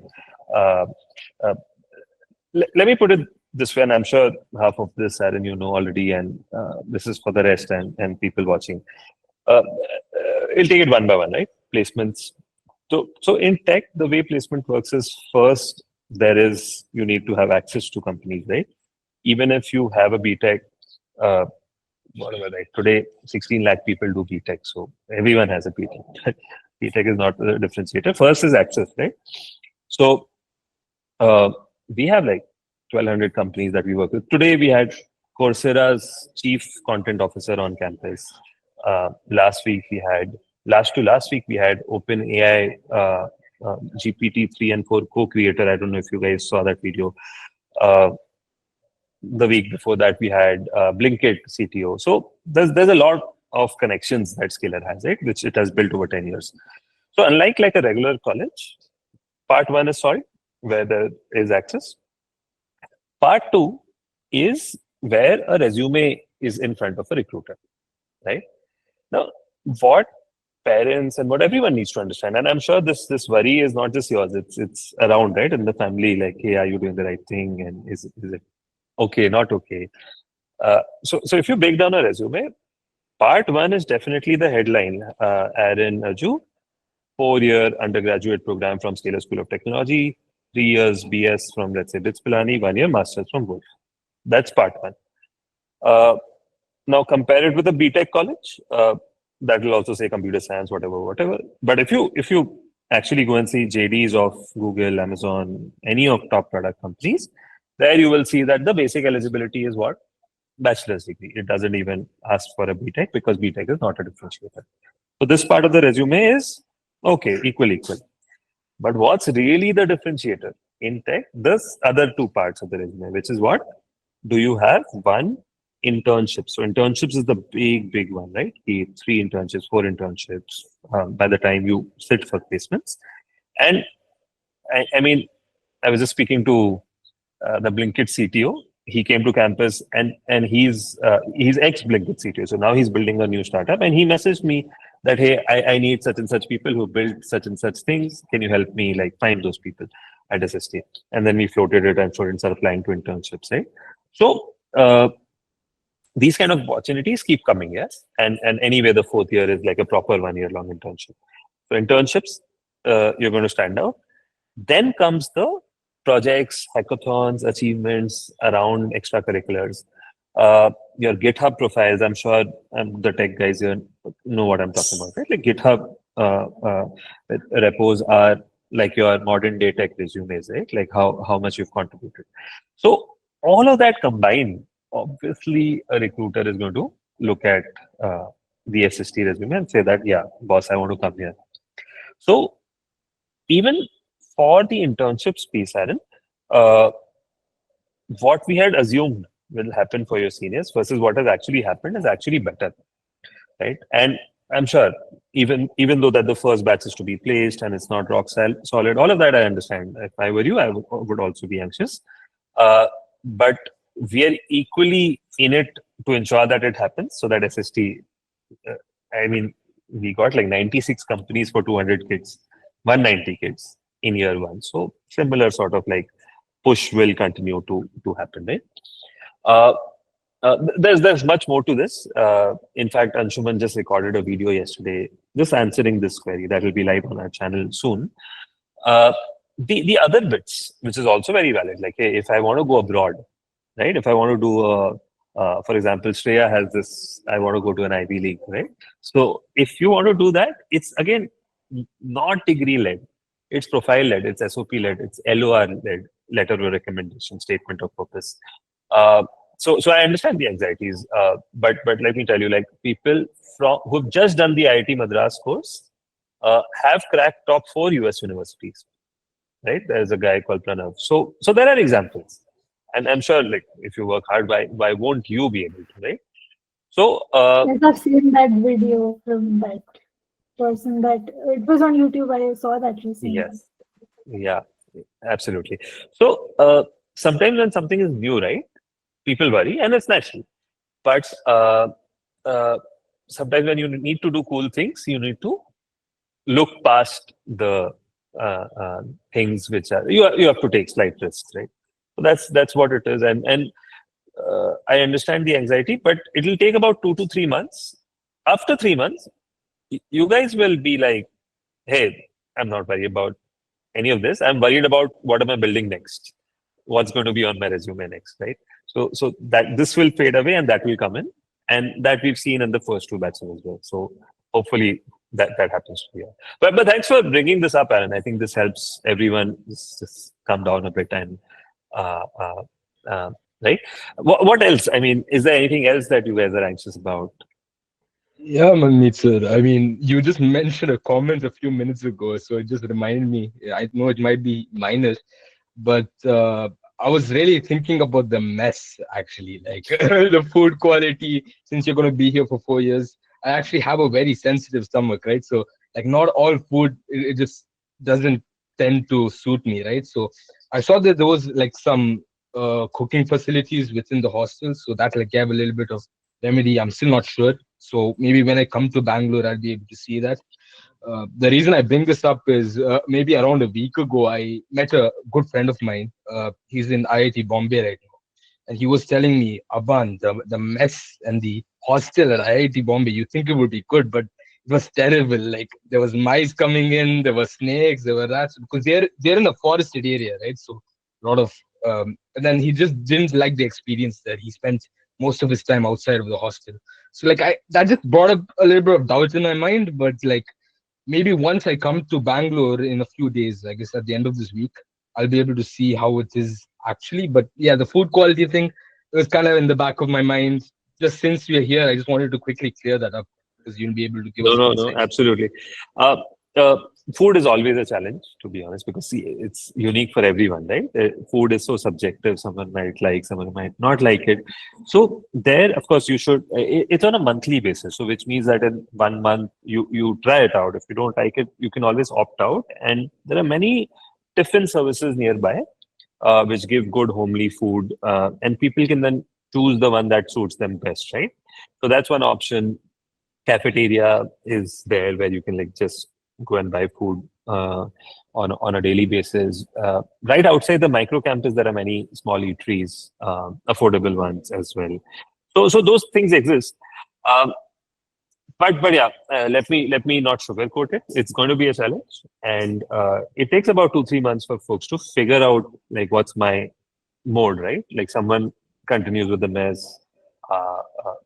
Speaker 3: let me put it this way, and I'm sure half of this, Aaron, you know already, and this is for the rest and people watching. We'll take it one by one, right? Placements. So in tech, the way placement works is first you need to have access to companies, right? Even if you have a BTech. Whatever, right? Today, 16 lakh people do BTech, so everyone has a BTech. BTech is not the differentiator. First is access, right? So we have like 1,200 companies that we work with. Today, we had Coursera's chief content officer on campus. Last week, we had OpenAI GPT 3 and 4 co-creator. I don't know if you guys saw that video. The week before that, we had Blinkit CTO. So there's a lot of connections that Scalar has, right? Which it has built over 10 years. So unlike like a regular college, part 1 is solved, where there is access. Part 2 is where a resume is in front of a recruiter, right? Now, what parents and what everyone needs to understand. And I'm sure this worry is not just yours. It's around, right, in the family. Like, hey, are you doing the right thing? And is it okay, not okay? So if you break down a resume, part one is definitely the headline. Aaron Aju, 4-year undergraduate program from Scalar School of Technology, 3 years BS from, let's say, BITS Pilani, 1 year master's from Wolf. That's part one. Now compare it with a BTech college. That will also say computer science, whatever. But if you actually go and see JDs of Google, Amazon, any of top product companies, there you will see that the basic eligibility is what? Bachelor's degree. It doesn't even ask for a BTech because BTech is not a differentiator. So this part of the resume is okay, equal. But what's really the differentiator in tech? This other two parts of the resume, which is what? Do you have one internship? So internships is the big one, right? 3 internships, 4 internships by the time you sit for placements. And I mean, I was just speaking to the Blinkit CTO. He came to campus and he's ex-Blinkit CTO. So now he's building a new startup. And he messaged me that, hey, I need such and such people who build such and such things. Can you help me like find those people at SST? And then we floated it and students are applying to internships, right? So these kind of opportunities keep coming, yes. And anyway, the 4th year is like a proper 1-year-long internship. So internships, you're going to stand out. Then comes the projects, hackathons, achievements around extracurriculars. Your GitHub profiles, I'm sure the tech guys here know what I'm talking about, right? Like GitHub repos are like your modern day tech resumes, right? Like how much you've contributed. So all of that combined, obviously a recruiter is going to look at the SST resume and say that, yeah, boss, I want to come here. So even for the internships piece, Aaron, what we had assumed will happen for your seniors versus what has actually happened is actually better, right? And I'm sure even though that the first batch is to be placed and it's not rock solid, all of that I understand. If I were you, I would also be anxious. But we are equally in it to ensure that it happens so that SST, I mean, we got like 96 companies for 200 kids, 190 kids in year one. So similar sort of like push will continue to happen, right? There's much more to this. In fact, Anshuman just recorded a video yesterday just answering this query that will be live on our channel soon. The other bits, which is also very valid, like, hey, if I want to go abroad, right? If I want to do for example, Shreya has this, I want to go to an Ivy League, right? So if you want to do that, it's again not degree led, it's profile led, it's SOP led, it's LOR led, letter of recommendation, statement of purpose. So I understand the anxieties, but let me tell you, like people who've just done the IIT Madras course have cracked top 4 US universities, right? There's a guy called Pranav. So there are examples. And I'm sure, like, if you work hard, why won't you be able to, right? So,
Speaker 2: yes, I've seen that video from that person. That it was on YouTube. I saw that recently.
Speaker 3: Yes, yeah, absolutely. So sometimes when something is new, right, people worry, and it's natural. But sometimes when you need to do cool things, you need to look past the things which are you have to take slight risks, right? So that's what it is, and I understand the anxiety, but it'll take about 2 to 3 months. After 3 months, you guys will be like, hey, I'm not worried about any of this. I'm worried about what am I building next, what's going to be on my resume next, right? So that this will fade away and that will come in, and that we've seen in the first 2 batches as well. So hopefully that happens to you. But thanks for bringing this up, Aaron. I think this helps everyone just come down a bit and right. What else? I mean, is there anything else that you guys are anxious about?
Speaker 7: Yeah, Manmeet sir. I mean, you just mentioned a comment a few minutes ago, so it just reminded me. I know it might be minor, but I was really thinking about the mess, actually, like the food quality. Since you're going to be here for 4 years, I actually have a very sensitive stomach, right? So, like, not all food, it just doesn't tend to suit me, right? So, I saw that there was like some cooking facilities within the hostel, so that like gave a little bit of remedy. I'm still not sure. So maybe when I come to Bangalore, I'll be able to see that. The reason I bring this up is maybe around a week ago, I met a good friend of mine. He's in IIT Bombay right now. And he was telling me, Aban, the mess and the hostel at IIT Bombay, you think it would be good, but it was terrible. Like there was mice coming in, there were snakes, there were rats, because they're in a forested area, right? So a lot of and then he just didn't like the experience there. He spent most of his time outside of the hostel. So like that just brought up a little bit of doubt in my mind, but like maybe once I come to Bangalore in a few days, I guess at the end of this week, I'll be able to see how it is actually. But yeah, the food quality thing was kind of in the back of my mind. Just since we're here, I just wanted to quickly clear that up because you'll be able to give us
Speaker 3: No,
Speaker 7: insights.
Speaker 3: absolutely. Uh, uh, Food is always a challenge, to be honest, because see, it's unique for everyone, right? Food is so subjective. Someone might like, someone might not like it. So there, of course, you should. It's on a monthly basis, so which means that in 1 month you try it out. If you don't like it, you can always opt out. And there are many tiffin services nearby which give good homely food, and people can then choose the one that suits them best, right? So that's one option. Cafeteria is there where you can like just go and buy food on a daily basis. Right outside the micro campus, there are many small eateries, affordable ones as well. So those things exist. Um, but yeah, let me not sugarcoat it. It's going to be a challenge, and it takes about 2-3 months for folks to figure out like what's my mode, right? Like someone continues with the mess,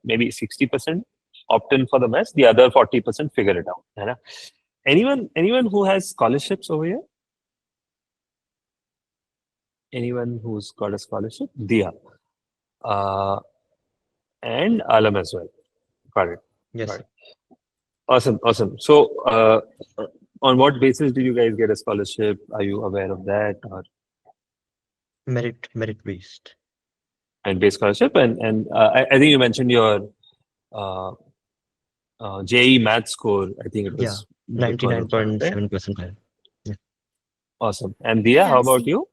Speaker 3: maybe 60% opt in for the mess, the other 40% figure it out. You know? Anyone who has scholarships over here? Anyone who's got a scholarship? Diya. And Aalam as well. Got it.
Speaker 6: Yes.
Speaker 3: Got it. Awesome. So, on what basis did you guys get a scholarship? Are you aware of that, or
Speaker 6: Merit based.
Speaker 3: and base scholarship? And I think you mentioned your uh, JE math score. I think it
Speaker 6: Yeah,
Speaker 3: was good for the point, right?
Speaker 6: 99.7%. Yeah.
Speaker 3: Awesome. And Diya, how about you?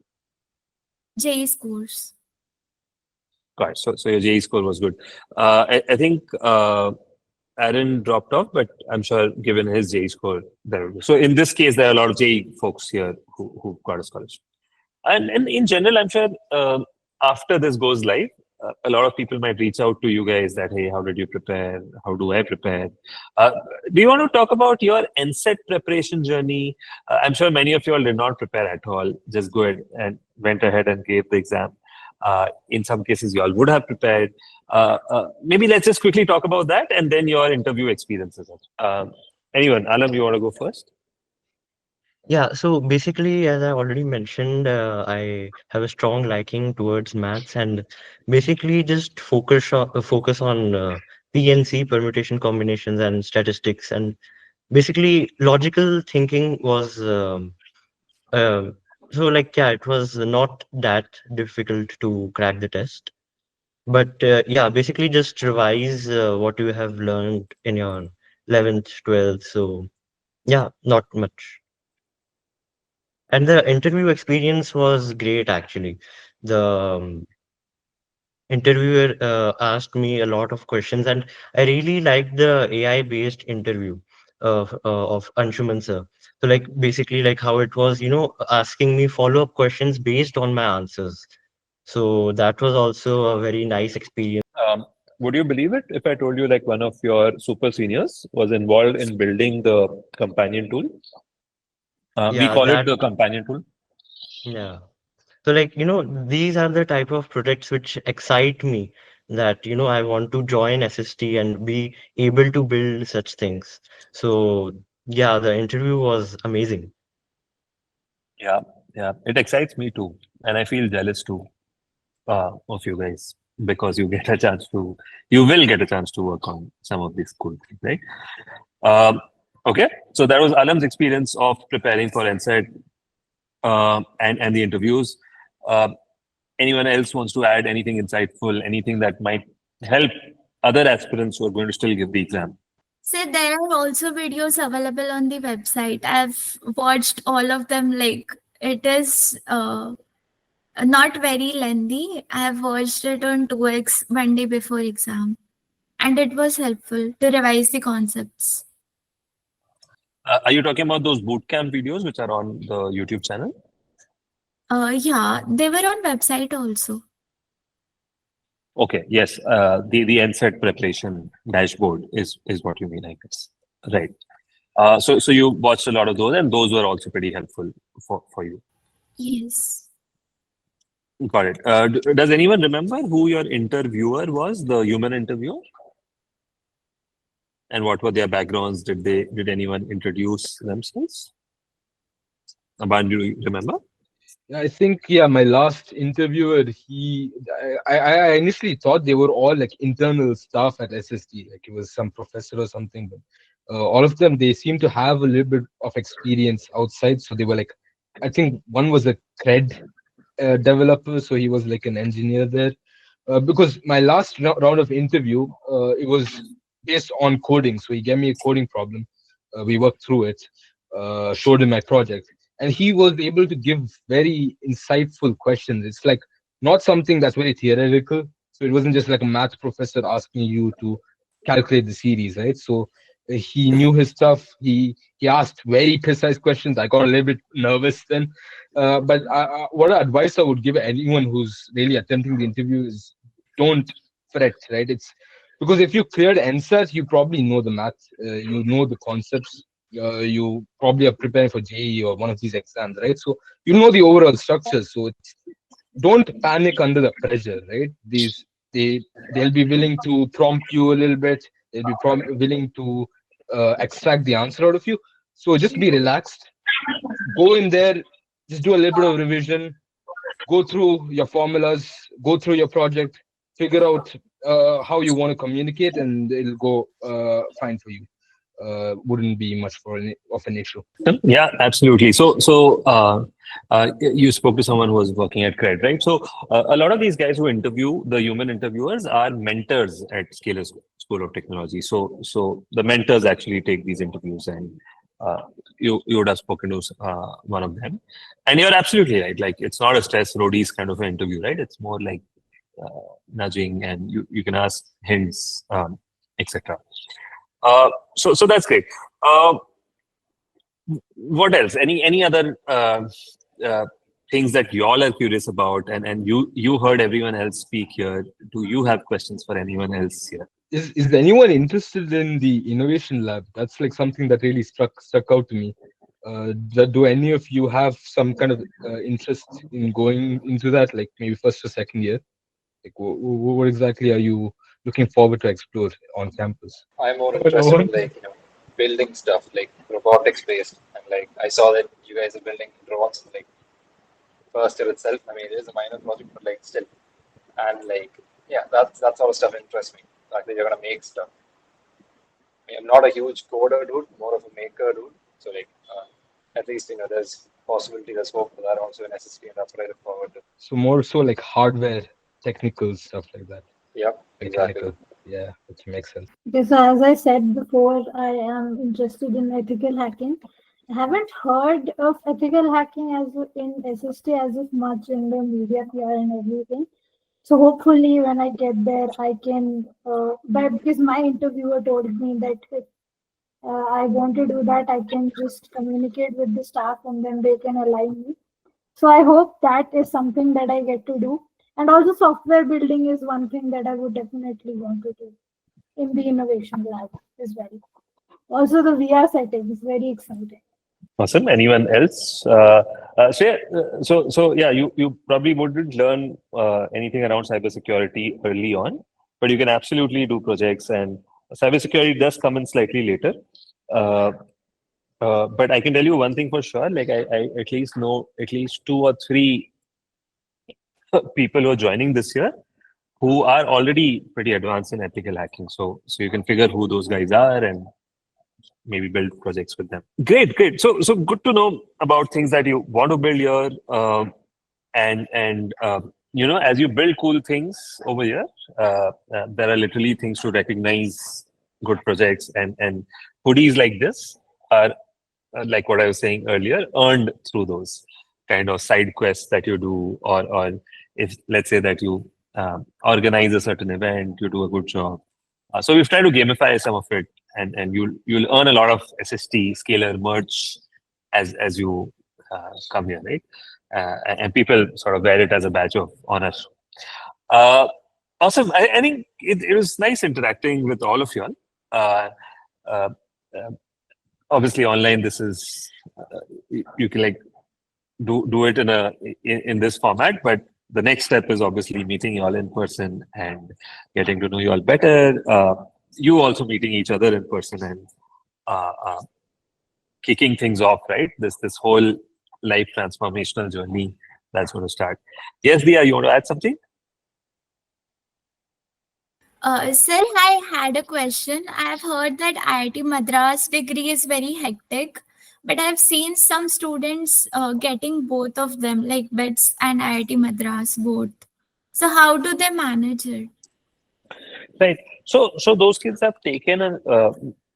Speaker 1: J scores.
Speaker 3: Got it. So your JE score was good. I think Aaron dropped off, but I'm sure given his JE score, there. So in this case, there are a lot of JE folks here who got a scholarship. And in general, I'm sure after this goes live, a lot of people might reach out to you guys that, hey, how did you prepare? How do I prepare? Do you want to talk about your NSET preparation journey? I'm sure many of you all did not prepare at all. Just go ahead and went ahead and gave the exam. In some cases, you all would have prepared. Maybe let's just quickly talk about that and then your interview experiences. Anyone, Aalam, you want to go first?
Speaker 6: Yeah, so basically, as I already mentioned, I have a strong liking towards maths and basically just focus on PNC, permutation combinations, and statistics. And basically, logical thinking was um so like yeah, it was not that difficult to crack the test. But yeah, basically just revise what you have learned in your 11th, 12th. So yeah, not much. And the interview experience was great, actually. The interviewer asked me a lot of questions, and I really liked the AI-based interview of Anshuman sir. So, like, basically, like how it was, asking me follow-up questions based on my answers. So that was also a very nice experience.
Speaker 3: Would you believe it if I told you like one of your super seniors was involved in building the companion tool? We
Speaker 6: Yeah,
Speaker 3: call it
Speaker 6: that,
Speaker 3: the companion tool.
Speaker 6: yeah. So like, these are the type of projects which excite me that, I want to join SST and be able to build such things. So yeah, the interview was amazing.
Speaker 3: Yeah, it excites me too, and I feel jealous too of you guys because you will get a chance to work on some of these cool things, right? Okay, so that was Alam's experience of preparing for NSET and the interviews. Um Anyone else wants to add anything insightful, anything that might help other aspirants who are going to still give the exam?
Speaker 1: So there are also videos available on the website. I've watched all of them. Like it is not very lengthy. I have watched it on 2x one day before exam. and it was helpful to revise the concepts.
Speaker 3: Are you talking about those bootcamp videos which are on the YouTube channel?
Speaker 1: Yeah, they were on website also.
Speaker 3: Okay, yes. The NSET preparation dashboard is what you mean, I guess. Right. So you watched a lot of those, and those were also pretty helpful for you.
Speaker 1: Yes.
Speaker 3: Got it. Does anyone remember who your interviewer was, the human interviewer? And what were their backgrounds? Did anyone introduce themselves? Aban, do you remember?
Speaker 7: I think my last interviewer, I initially thought they were all like internal staff at SST, like it was some professor or something, but all of them, they seem to have a little bit of experience outside. So they were like, I think one was a cred developer, so he was like an engineer there. Because my last round of interview, it was based on coding. So he gave me a coding problem. We worked through it, showed him my project, and he was able to give very insightful questions. It's like not something that's very theoretical. So it wasn't just like a math professor asking you to calculate the series, right? So he knew his stuff. He asked very precise questions. I got a little bit nervous then. But what advice I would give anyone who's really attempting the interview is don't fret, right? It's because if you cleared NSAT, you probably know the math, you know the concepts, you probably are preparing for JEE or one of these exams, right? So you know the overall structure. So don't panic under the pressure, right? They'll be willing to prompt you a little bit. They'll be willing to extract the answer out of you. So just be relaxed. Go in there, just do a little bit of revision, go through your formulas, go through your project, figure out how you want to communicate, and it'll go fine for you. Wouldn't be much of an issue.
Speaker 3: Yeah, absolutely. So you spoke to someone who was working at Cred, right? So a lot of these guys who interview, the human interviewers, are mentors at ScalerX School of Technology. So the mentors actually take these interviews, and you would have spoken to one of them. And you're absolutely right. Like, it's not a stress roadies kind of an interview, right? It's more like nudging, and you can ask hints, etc. So that's great. What else? Any other things that you all are curious about, and you heard everyone else speak here? Do you have questions for anyone else here?
Speaker 7: Is anyone interested in the innovation lab? That's like something that really stuck out to me. Do any of you have some kind of interest in going into that, like maybe first or second year? Like, what exactly are you looking forward to explore on campus?
Speaker 4: I'm more interested in like building stuff like robotics based, and like I saw that you guys are building drones like first year itself. I mean, it is a minor project, but like still, and like that sort of stuff interests me. Like that you're gonna make stuff. I mean, I'm not a huge coder dude, more of a maker dude. So like at least there's possibility, there's hope for that also in SST, and that's what I look forward to.
Speaker 7: So more so like hardware, technical stuff like that.
Speaker 4: Yep, exactly.
Speaker 7: Yeah, which makes sense.
Speaker 2: Okay, so as I said before, I am interested in ethical hacking. I haven't heard of ethical hacking as in SST as if much in the media PR and everything. So hopefully when I get there, I can, but because my interviewer told me that if I want to do that, I can just communicate with the staff and then they can align me. So I hope that is something that I get to do. And also software building is one thing that I would definitely want to do in the innovation lab as well. Also the VR setting is very exciting.
Speaker 3: Awesome. Anyone else? Shreya, so yeah, you probably wouldn't learn anything around cybersecurity early on, but you can absolutely do projects, and cybersecurity does come in slightly later. But I can tell you one thing for sure. Like, I at least know at least 2 or 3 people who are joining this year who are already pretty advanced in ethical hacking. So you can figure who those guys are and maybe build projects with them. Great. So good to know about things that you want to build here, and as you build cool things over here, there are literally things to recognize good projects, and hoodies like this are like what I was saying earlier, earned through those kind of side quests that you do, or if let's say that you organize a certain event, you do a good job, So we've tried to gamify some of it, and you'll earn a lot of SST scalar merch as you come here, right? And people sort of wear it as a badge of honor. Awesome. I think it was nice interacting with all of you all. Uh, uh, Obviously, online this is you can like do it in this format, but the next step is obviously meeting you all in person and getting to know you all better. You also meeting each other in person and kicking things off, right? This whole life transformational journey that's going to start. Yes, Diya, you want to add something?
Speaker 1: Sir, I had a question. I've heard that IIT Madras degree is very hectic, but I've seen some students getting both of them, like BETS and IIT Madras both. So how do they manage it?
Speaker 3: Right. So those kids have taken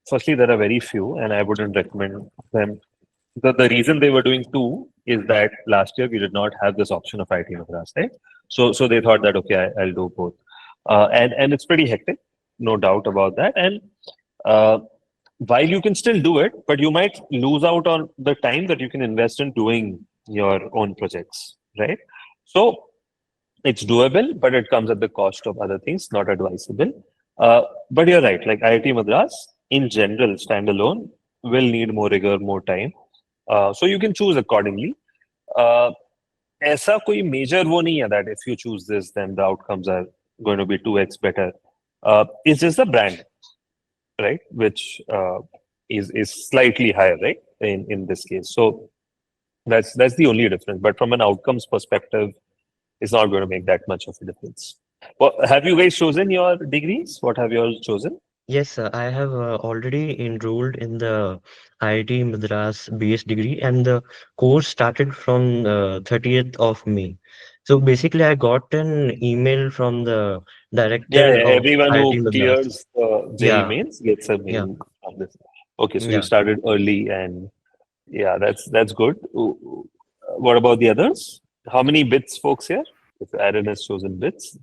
Speaker 3: firstly, there are very few, and I wouldn't recommend them. The reason they were doing two is that last year we did not have this option of IIT Madras, right? So they thought that okay, I'll do both, and it's pretty hectic, no doubt about that. And while you can still do it, but you might lose out on the time that you can invest in doing your own projects, right? So it's doable, but it comes at the cost of other things, not advisable. But you're right, like IIT Madras in general, standalone, will need more rigor, more time. So you can choose accordingly. ऐसा कोई major वो नहीं है that if you choose this, then the outcomes are going to be 2x better. It's just the brand, right? Which is slightly higher, right? In this case. So that's the only difference. But from an outcomes perspective, it's not going to make that much of a difference. Well, have you guys chosen your degrees? What have you all chosen?
Speaker 6: Yes, sir. I have already enrolled in the IIT Madras BS degree, and the course started from 30th of May. So basically, I got an email from the director
Speaker 3: Yeah,
Speaker 6: of
Speaker 3: everyone
Speaker 6: IIT
Speaker 3: who
Speaker 6: Madras.
Speaker 3: clears JEE
Speaker 6: Yeah,
Speaker 3: mains gets a
Speaker 6: yeah,
Speaker 3: mail on this. Okay, so you
Speaker 6: yeah.
Speaker 3: started early, and yeah, that's good. What about the others? How many bits folks here? If Aaron has chosen bits,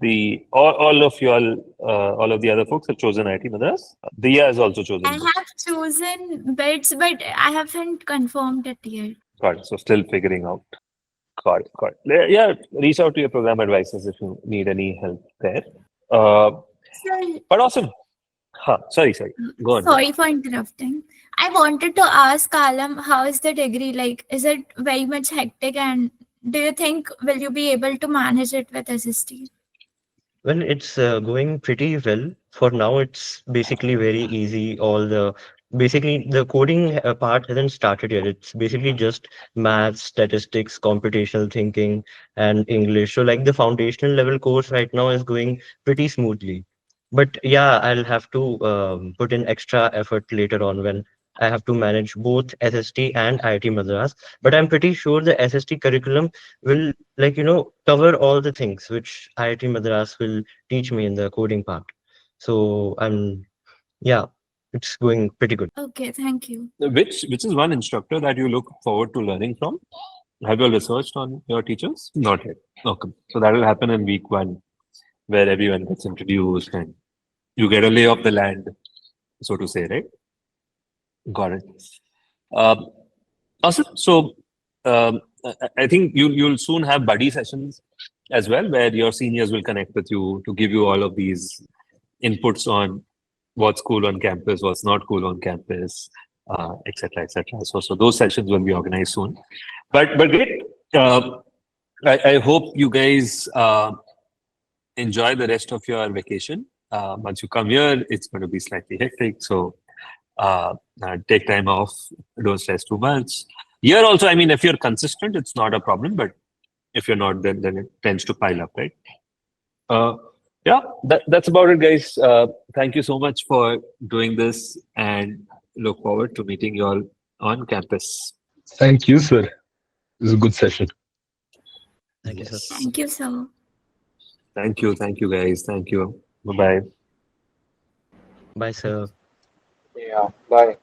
Speaker 3: all of you all of the other folks have chosen IT Madras. Diya has also chosen
Speaker 1: I
Speaker 3: bits.
Speaker 1: have chosen BETS, but I haven't confirmed it yet.
Speaker 3: Got it. So still figuring out. Got it. Got it. Yeah, reach out to your program advisors if you need any help there.
Speaker 1: Sir,
Speaker 3: But awesome. Huh, sorry. Go on.
Speaker 1: sorry for interrupting. I wanted to ask Aalam, how is the degree like? Is it very much hectic, and do you think will you be able to manage it with SST?
Speaker 6: Well, it's going pretty well. For now, it's basically very easy. Basically, the coding part hasn't started yet. It's basically just maths, statistics, computational thinking, and English. So, like the foundational level course right now is going pretty smoothly. But yeah, I'll have to put in extra effort later on when I have to manage both SST and IIT Madras. But I'm pretty sure the SST curriculum will, like, cover all the things which IIT Madras will teach me in the coding part. So yeah, it's going pretty good.
Speaker 1: Okay, thank you.
Speaker 3: Which is one instructor that you look forward to learning from? Have you all researched on your teachers? Not yet. Okay. So that will happen in week 1, where everyone gets introduced and you get a lay of the land, so to say, right? Got it. Awesome. So I think you'll soon have buddy sessions as well, where your seniors will connect with you to give you all of these inputs on what's cool on campus, what's not cool on campus, etc., etc. So those sessions will be organized soon. But great. I hope you guys enjoy the rest of your vacation. Once you come here, it's going to be slightly hectic. So take time off. Don't stress too much. Here also, I mean, if you're consistent, it's not a problem. But if you're not, then it tends to pile up, right? Yeah, that's about it, guys. Thank you so much for doing this, and look forward to meeting you all on campus.
Speaker 7: Thank you, sir. It was a good session.
Speaker 6: Thank you, sir.
Speaker 1: Thank you, sir.
Speaker 3: Thank you, guys. Thank you. Bye-bye.
Speaker 6: Bye, sir.
Speaker 4: Yeah, bye.